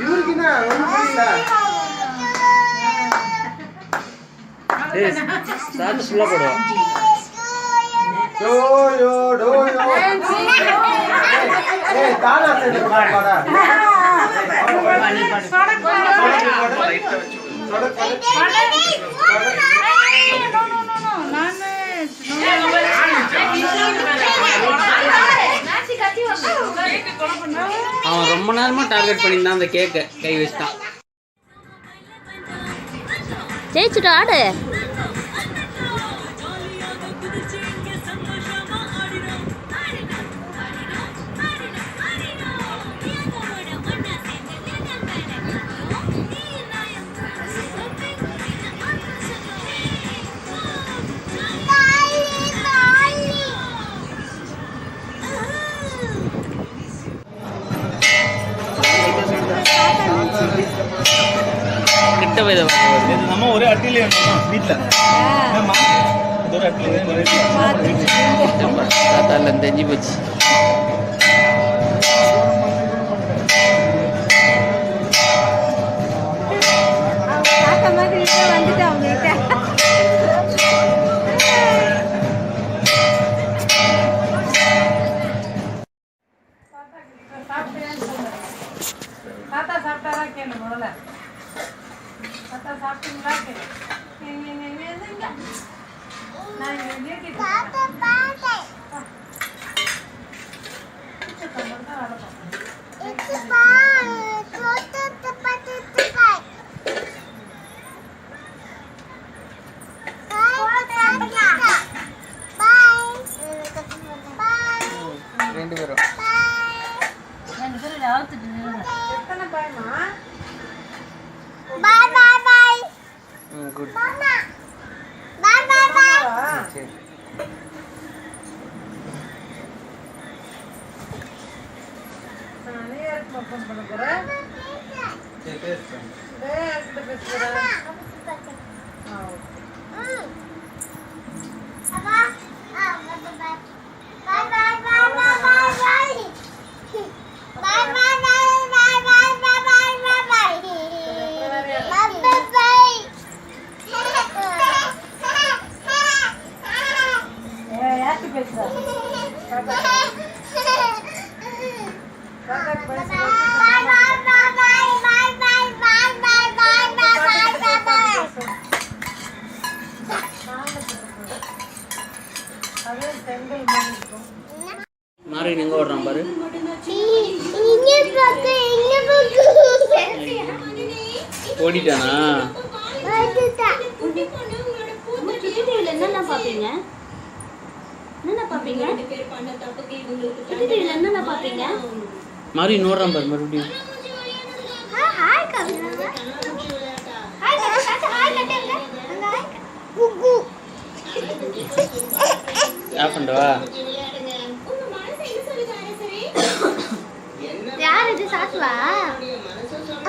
இவருக்கு என்ன ஒன்றும் புரியல. சாத்து ஃபுல்லாக போடுவோம். டோயோ டோயோ. ஏய் தானா செஞ்சு பாடா. அவன் ரொம்ப நேரமா டார்கெட் பண்ணியிருந்தான் அந்த கேக்கை கை வச்சுட்டான். ஜெயிச்சுட்டு ஆடு. கிட்ட போய் நம்ம ஒரே அட்டிலே வீட்டில் ஒரு அட்டிலே தெரிஞ்சு போச்சு. வந்துட்டு அவங்க தாத்தா சாப்பிட்டாரா கேளு முதல்ல. தாத்தா சாப்பிட்டீங்களா கேளு. நான் இங்கே ரெண்டு பேரும் எத்தனை பாய்மா? Bye bye bye. Good. Mama. Bye bye bye. சரி நானே யாருக்கு ஃபோன் பண்ண போறேன்? சரி பேசுறேன். யார்கிட்ட பேச போறேன்? Mama. Bye bye bye. Bye bye bye bye bye bye. Bye bye bye bye bye bye bye bye bye. Bye bye bye. யார்கிட்ட பேசுற? மாறி எங்க ஓடுறான் பாரு. ஓடிட்டானா? என்னென்ன பாப்பீங்க? என்னென்ன பாப்பீங்க? என்னென்ன பாப்பீங்க? மாறி ஓடுறான் பாரு மறுபடியும். Hi Kavitha. Hi Kavitha. Hi கட்டங்க. குகு. ஆஃப் பண்ணவா? யார் இது சாத்வா?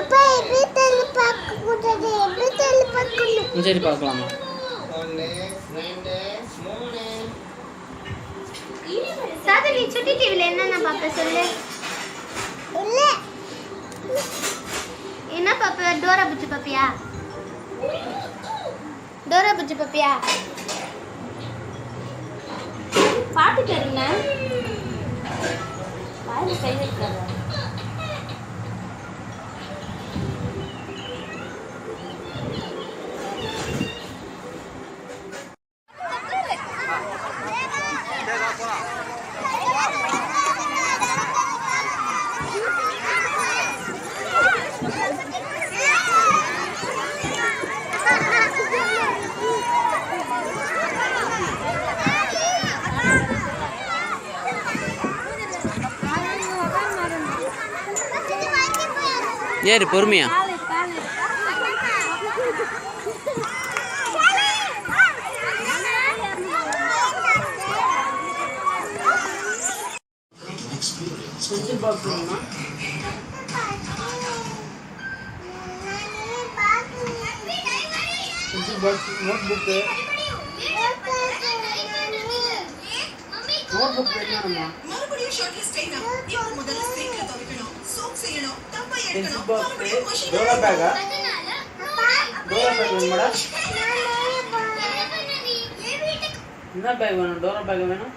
அப்பா எப்படி தெளி பார்க்க கூடாது. எப்படி தெளி பார்க்கணும்? சரி பார்க்கலாமா? 1 2 3 சாது நீ சுட்டி டிவில என்னென்ன பாப்ப சொல்லு. இல்ல. என்ன பாப்ப? டோரா புஜ்ஜி பாப்பியா? டோரா புஜ்ஜி பாப்பியா? பாட்டு கேளுங்க. வாயில கை வைக்காத. ஏறு பொறுமையா. நோட்புக்கு என்னம்மா? டோரா பேக்கா? டோரா பேக் வேணுமாடா? என்ன பேக் வேணும்? டோரா பேக் வேணும்?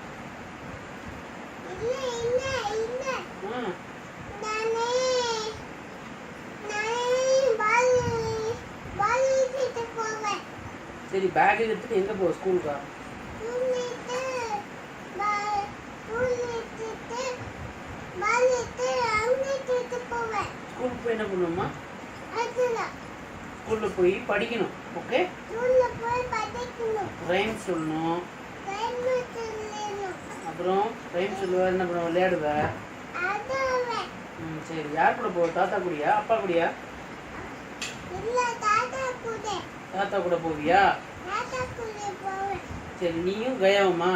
சரி பேக் எடுத்துட்டு எங்க போ? ஸ்கூலுக்கா? ஸ்கூலுக்கு போய் என்ன பண்ணுவோம்மா? ஸ்கூல்ல போய் படிக்கணும். ஓகே, ரைம்ஸ் சொல்லணும். அப்புறம் ரைம்ஸ் சொல்லுவ, என்ன பண்ணுவ? விளையாடுவ. சரி, யார் கூட போவ? தாத்தா கூடயா அப்பா கூடயா? தாத்தா கூட போவியா? சரி, நீயும் கயாவுமா?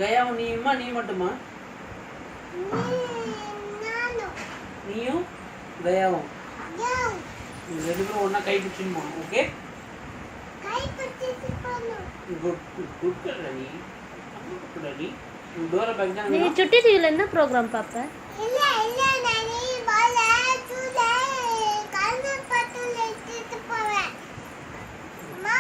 கயாவும் நீயுமா? நீ மட்டுமா? நீயும் கயாவும் ரெண்டு பேரும் ஒன்னா கை பிடிச்சிடுமா? ஓகே, குட் குட் கலடி. கலடி டோரா பேக் தான். நீ சுட்டி டிவில என்ன ப்ரோகிராம் பாப்ப? இல்ல நானே பால சுட கால்ல பட்டுல எடுத்து போவேன். அம்மா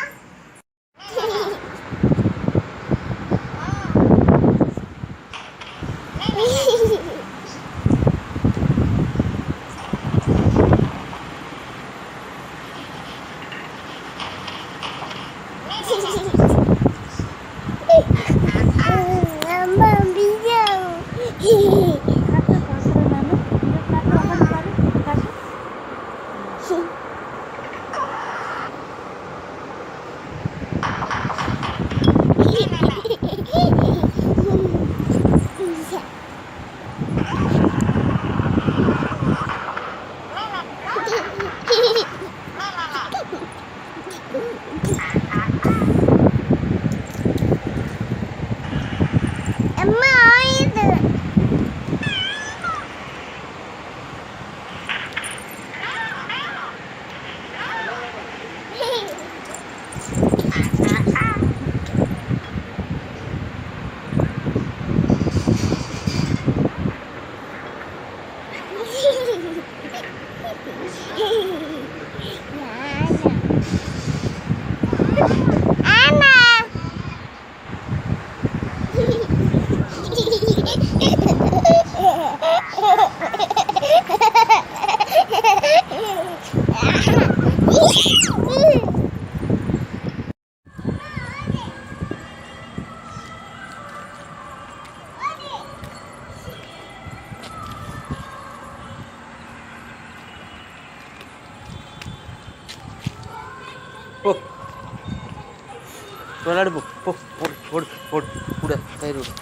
விளையாடு போ. போ போடு போடு போடு கூட கயிறு விடு.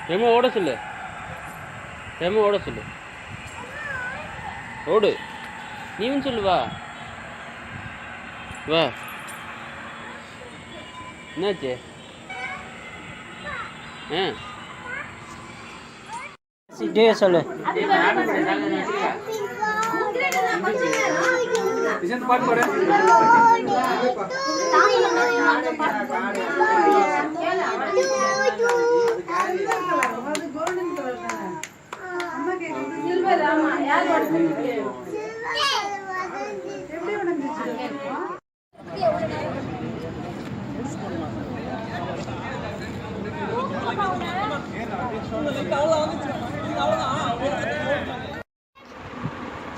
ரெமோ ஓட சொல்லு. ரெமோ ஓட சொல்லு. ஓடு. நீயும் சொல்லு. வா வா. என்னாச்சு? சொல்லு. பாட்டு பாடு.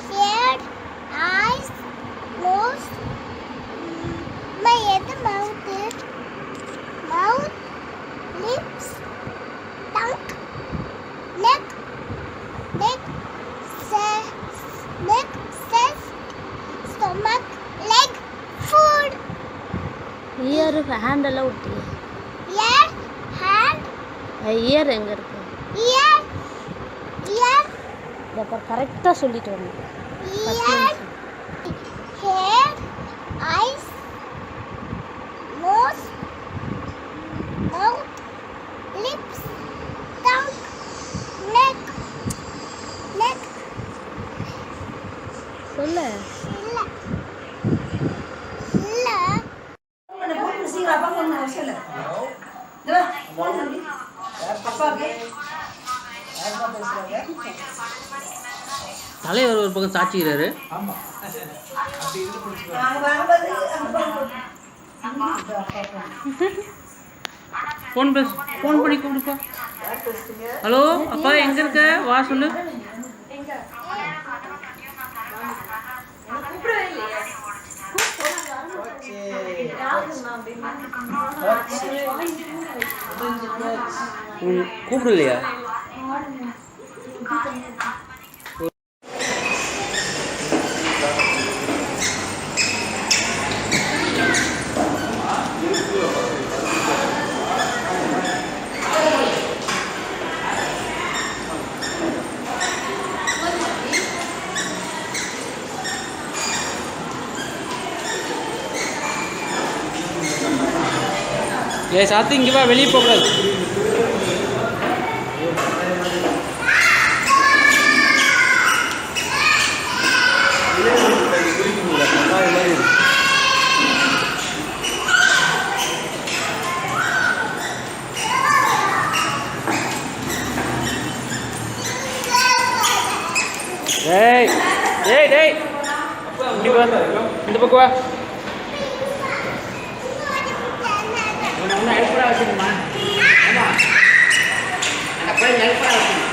Shared eyes, nose, my head, mouth, lips, tongue, neck, stomach, leg, food. Year hand எல்லாம் விட்டு Ear, hand, இயர் எங்கே இருக்கு ear, ear, இப்போ கரெக்டாக சொல்லிட்டு வரணும் ear, hair, eyes, nose, mouth, lips, tongue, neck, neck. சொல்லு இல்ல இல்ல தலைவர் ஒரு பக்கம் சாட்சிக்கிறாரு. ஃபோன் பண்ணி கூப்பிடுப்பா. ஹலோ அப்பா எங்க இருக்க, வா சொல்லு. கூப்பிடலையா? சாத்தி இங்கே வா, வெளியே போகக்கூடாது. டேய் டேய் டேய் இங்கே வா, இந்த பக்கம் வா. ஒன்றும் ஹெல்ப்ஃபுல்லாக வச்சுக்கணுமா? ஆமாம், அந்த பிள்ளைங்க ஹெல்ப்ஃபுல்லாக வச்சுக்கணும்.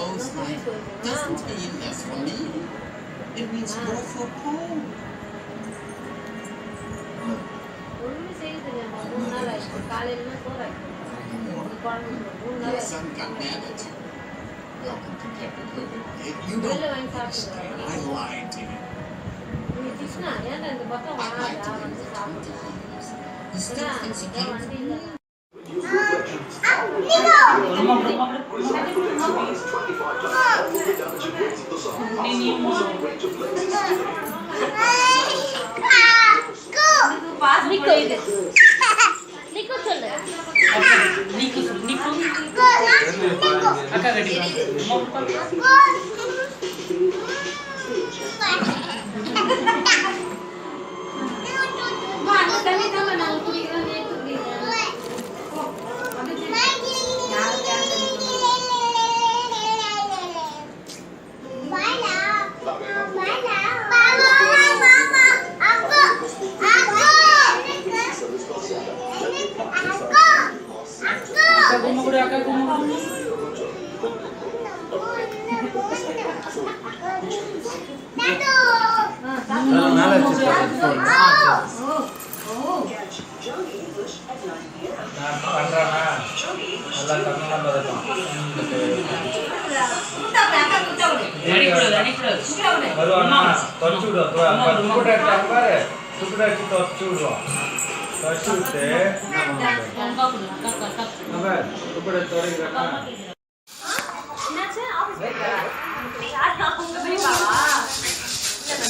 Doesn't mean less for me. It means more for Paul. Your son got mad at you. Welcome to Pepper. You don't understand. I lied to you. I lied to him for 20 years. He still thinks he came from me. அக்கா கட்டி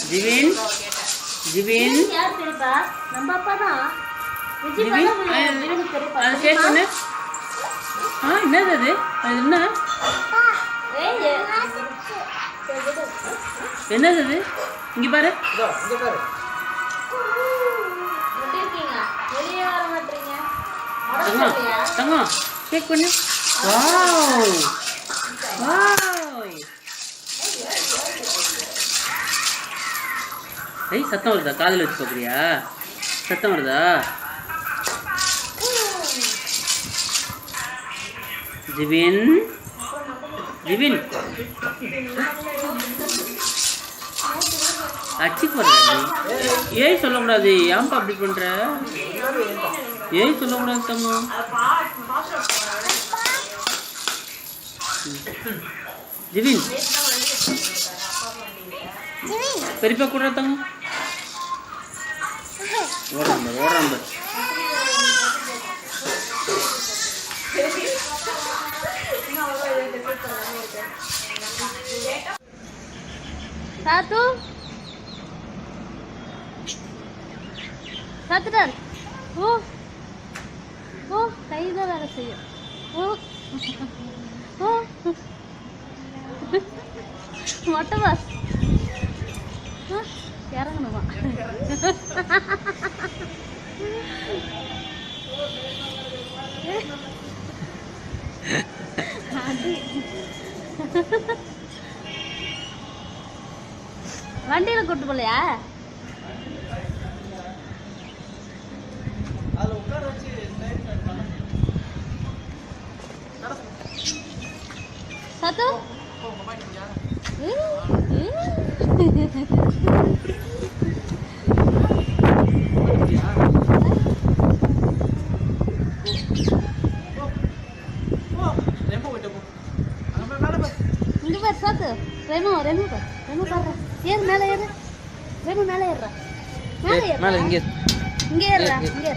ஜிவின் ஜிவின் நம்ம அப்பா தான் ஜிவின் அது ஷேர் பண்ணு. என்னது அது? அது என்ன? என்னது அது? இங்கே பாரு. தங்கம் தங்கம் செக் பண்ணு. Wow wow. ஏய் சத்தம் வருதா? காதில் வச்சு பார்க்குறியா? சத்தம் வருதா? ஜிவின் ஜிவின் அச்சி போடுற நீ. ஏய் சொல்லக்கூடாது. ஏன்பா அப்படி பண்ற? ஏய் சொல்லக்கூடாது தங்கம். ஜிவின் பெரியப்பா கூட தங்கம். ஓடுறான் பாரு. Satu. Satu dan. Kayu dah ada sih. Mata bas. Sekarang nama. வண்டியில கூட்டு போலையா? சத்து இங்க பாரு சத்து. ரெமோ பாரு. ஏறு மேலே ஏறு. ரெமோ மேலே ஏறுறா. மேலே இங்கே ஏறுறா. இங்கே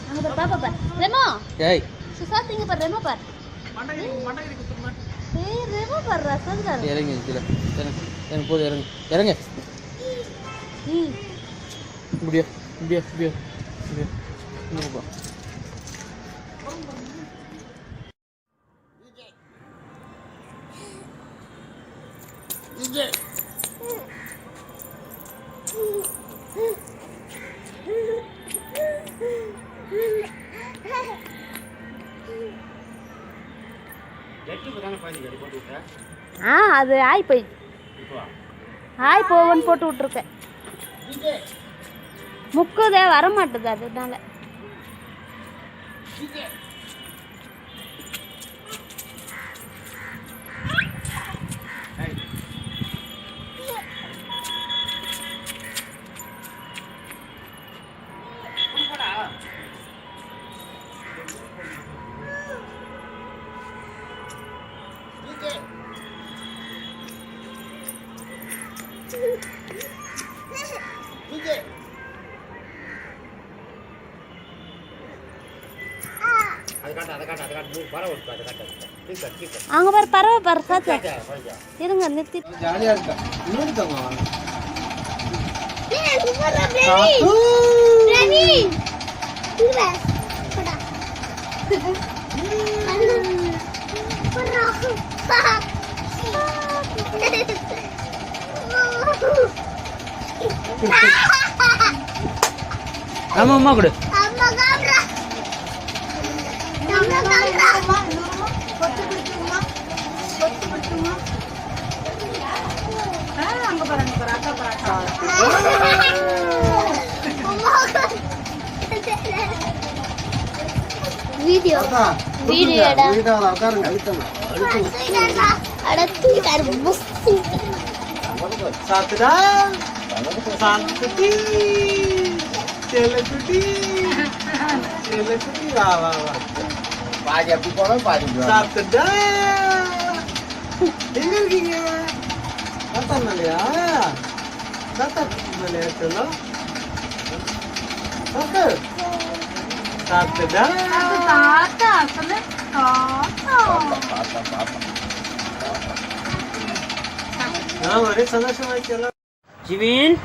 அங்க பாரு பாப்பா பாரு. ரெமோ ஏய் சுசாத் இங்க பாரு. ரெமோ பாரு. ஏய் ரெமோ பாரு. சத்து இறங்கு கீழே. இறங்கு போது இறங்கு. இப்படியா இங்கே போ. அது ஆய் போவன்னு போட்டு விட்டுருக்கேன். முக்குதே வர மாட்டுது அதனால. அங்க பாரு பறவை பாரு சாத்து. இருங்க நிறுத்தி. ஜாலியா இருக்கா? இன்னொரு தங்கம். ஆமா அம்மா கொடு. வீடியோ உட்காருங்க. சாத்துடா சாத்துக்குட்டி செல்லக்குட்டி வா பாதி அப்படி போனா பாதி சாத்துடா. எங்க இருக்கீங்க? தாத்தா இல்லையா? தாத்தா இல்லையா? சொல்லும் சாத்துடா. ஒரே சந்தோஷமாச்சு. ஜிவின்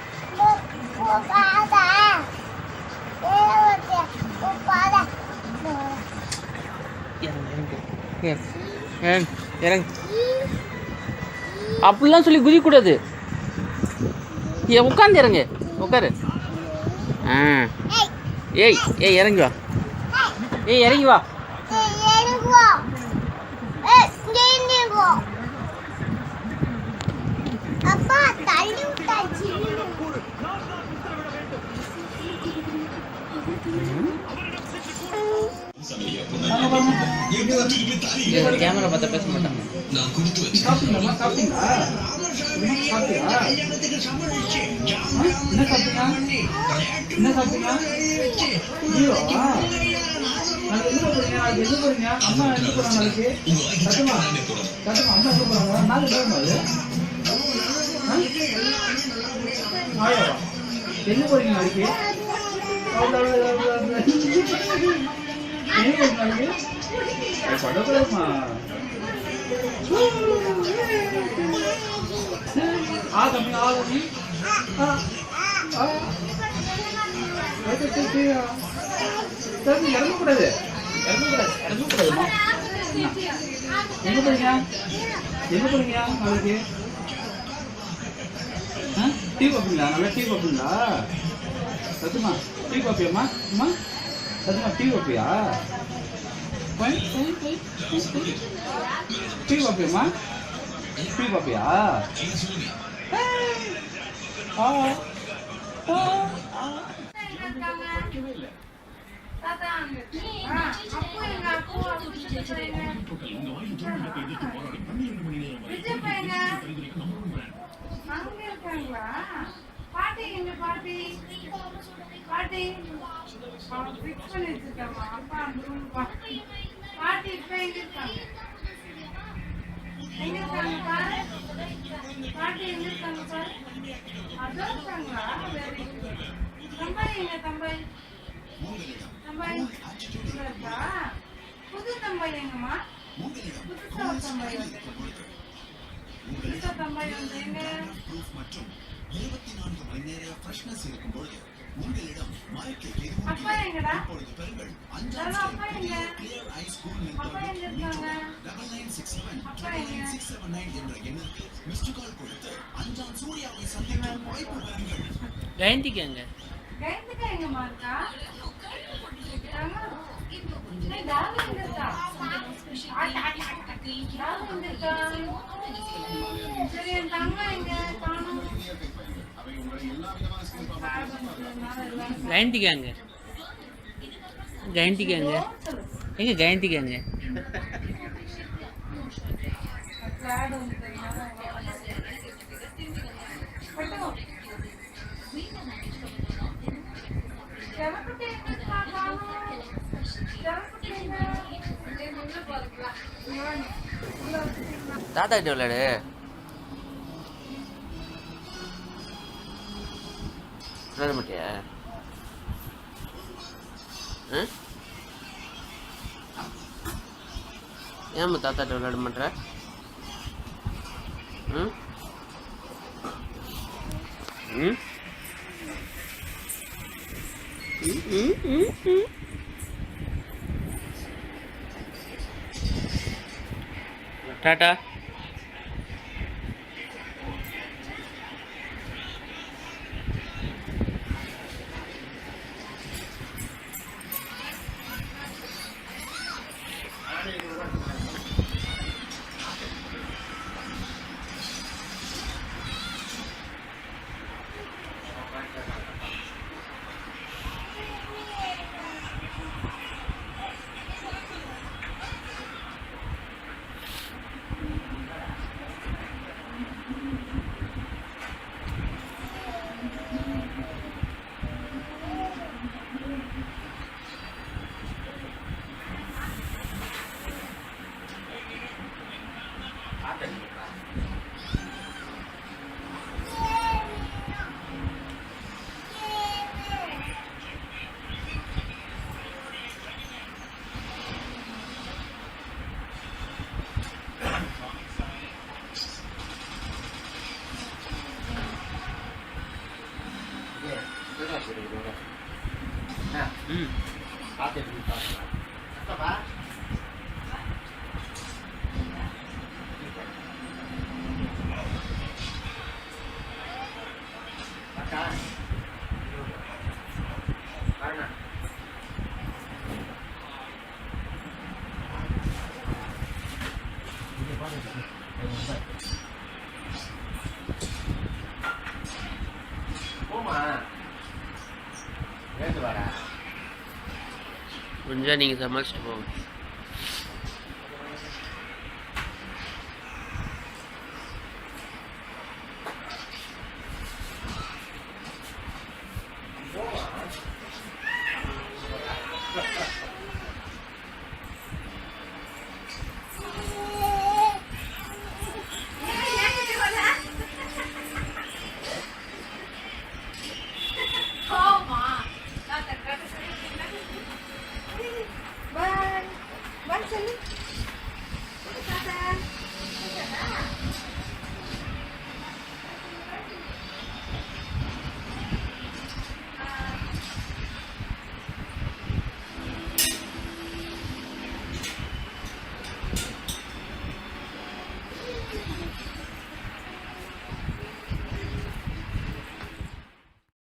இறங்கு. அப்படிலாம் சொல்லி குதிக்க கூடாது. உட்காந்து இறங்கு, உட்காரு. ஆ ஏய் ஏய் இறங்கி வா, ஏய் இறங்கி வா. அப்பா தள்ளி விட்டாச்சு. கேமரா பார்த்து பேச மாட்டாங்க. எங்க போறீங்க நாளைக்கு? படக்கூடாதுமா. ஆகமி ஆகமி இறங்கக்கூடாது, இறங்கக்கூடாது, இறங்கக்கூடாதுமா. எங்க போறீங்க? எங்க போறீங்க நாளைக்கு? டீ காப்பிங்களா? நல்லா டீ காப்பிங்களா? சத்துமா டீ காப்பியாம்மா? அம்மா சத்துமா டீ காப்பியா? டீ காப்பியாம்மா? டீ காப்பியா? பாட்டி எங்க பாட்டி? பாட்டி ஃபிக்ஸ் பண்ணி வச்சிருக்காமா அப்பா அந்த ரூம். பாட்டி இப்ப எங்க இருக்காங்க? எங்க இருக்காங்க பாரு. பாட்டி எங்க இருக்காங்க பாரு. அதான் இருக்காங்களா? Very good. தம்பாய் எங்க தம்பாய்? தம்பாய் இருக்கா? புது தம்பாய் எங்கம்மா? புதுசா ஒரு தம்பாய் வந்து புதுசா தம்பாய் வந்து எங்க? 24 மணி நேர ஃப்ரெஷ்னஸ் இருக்கும் பொழுது உங்களிடம் மயக்க அப்பா எங்கடா? இப்பொழுது பெறுங்கள். அப்பா எங்க? கிளியர் ஐஸ் கூல் மில்க் அப்பா எங்க இருக்காங்க? 9967 என்ற எண்ணுக்கு மிஸ்டு கால் கொடுத்து அஞ்சாம் சூர்யாவை சந்திக்கும் வாய்ப்பு பெறுங்கள். ஜெயந்திக்கு எங்க? ஜெயந்திக்கு எங்கம்மா இருக்கா? டாவி எங்க இருக்கா? டாவி எங்க இருக்கா? சரி என் தங்க எங்க காணோம்? ஜெயந்திக்கு எங்க? ஜெயந்திக்கு எங்க? எங்க ஜெயந்திக்கு எங்க? தாத்தா கிட்ட விளையாடு. விளையாட மாட்டியா? ஏம்மா தாத்தாட்ட விளையாட மாட்டேற? ம் ம் டாடா. முடிஞ்சா நீங்கள் சமாளிச்சுட்டு போங்க.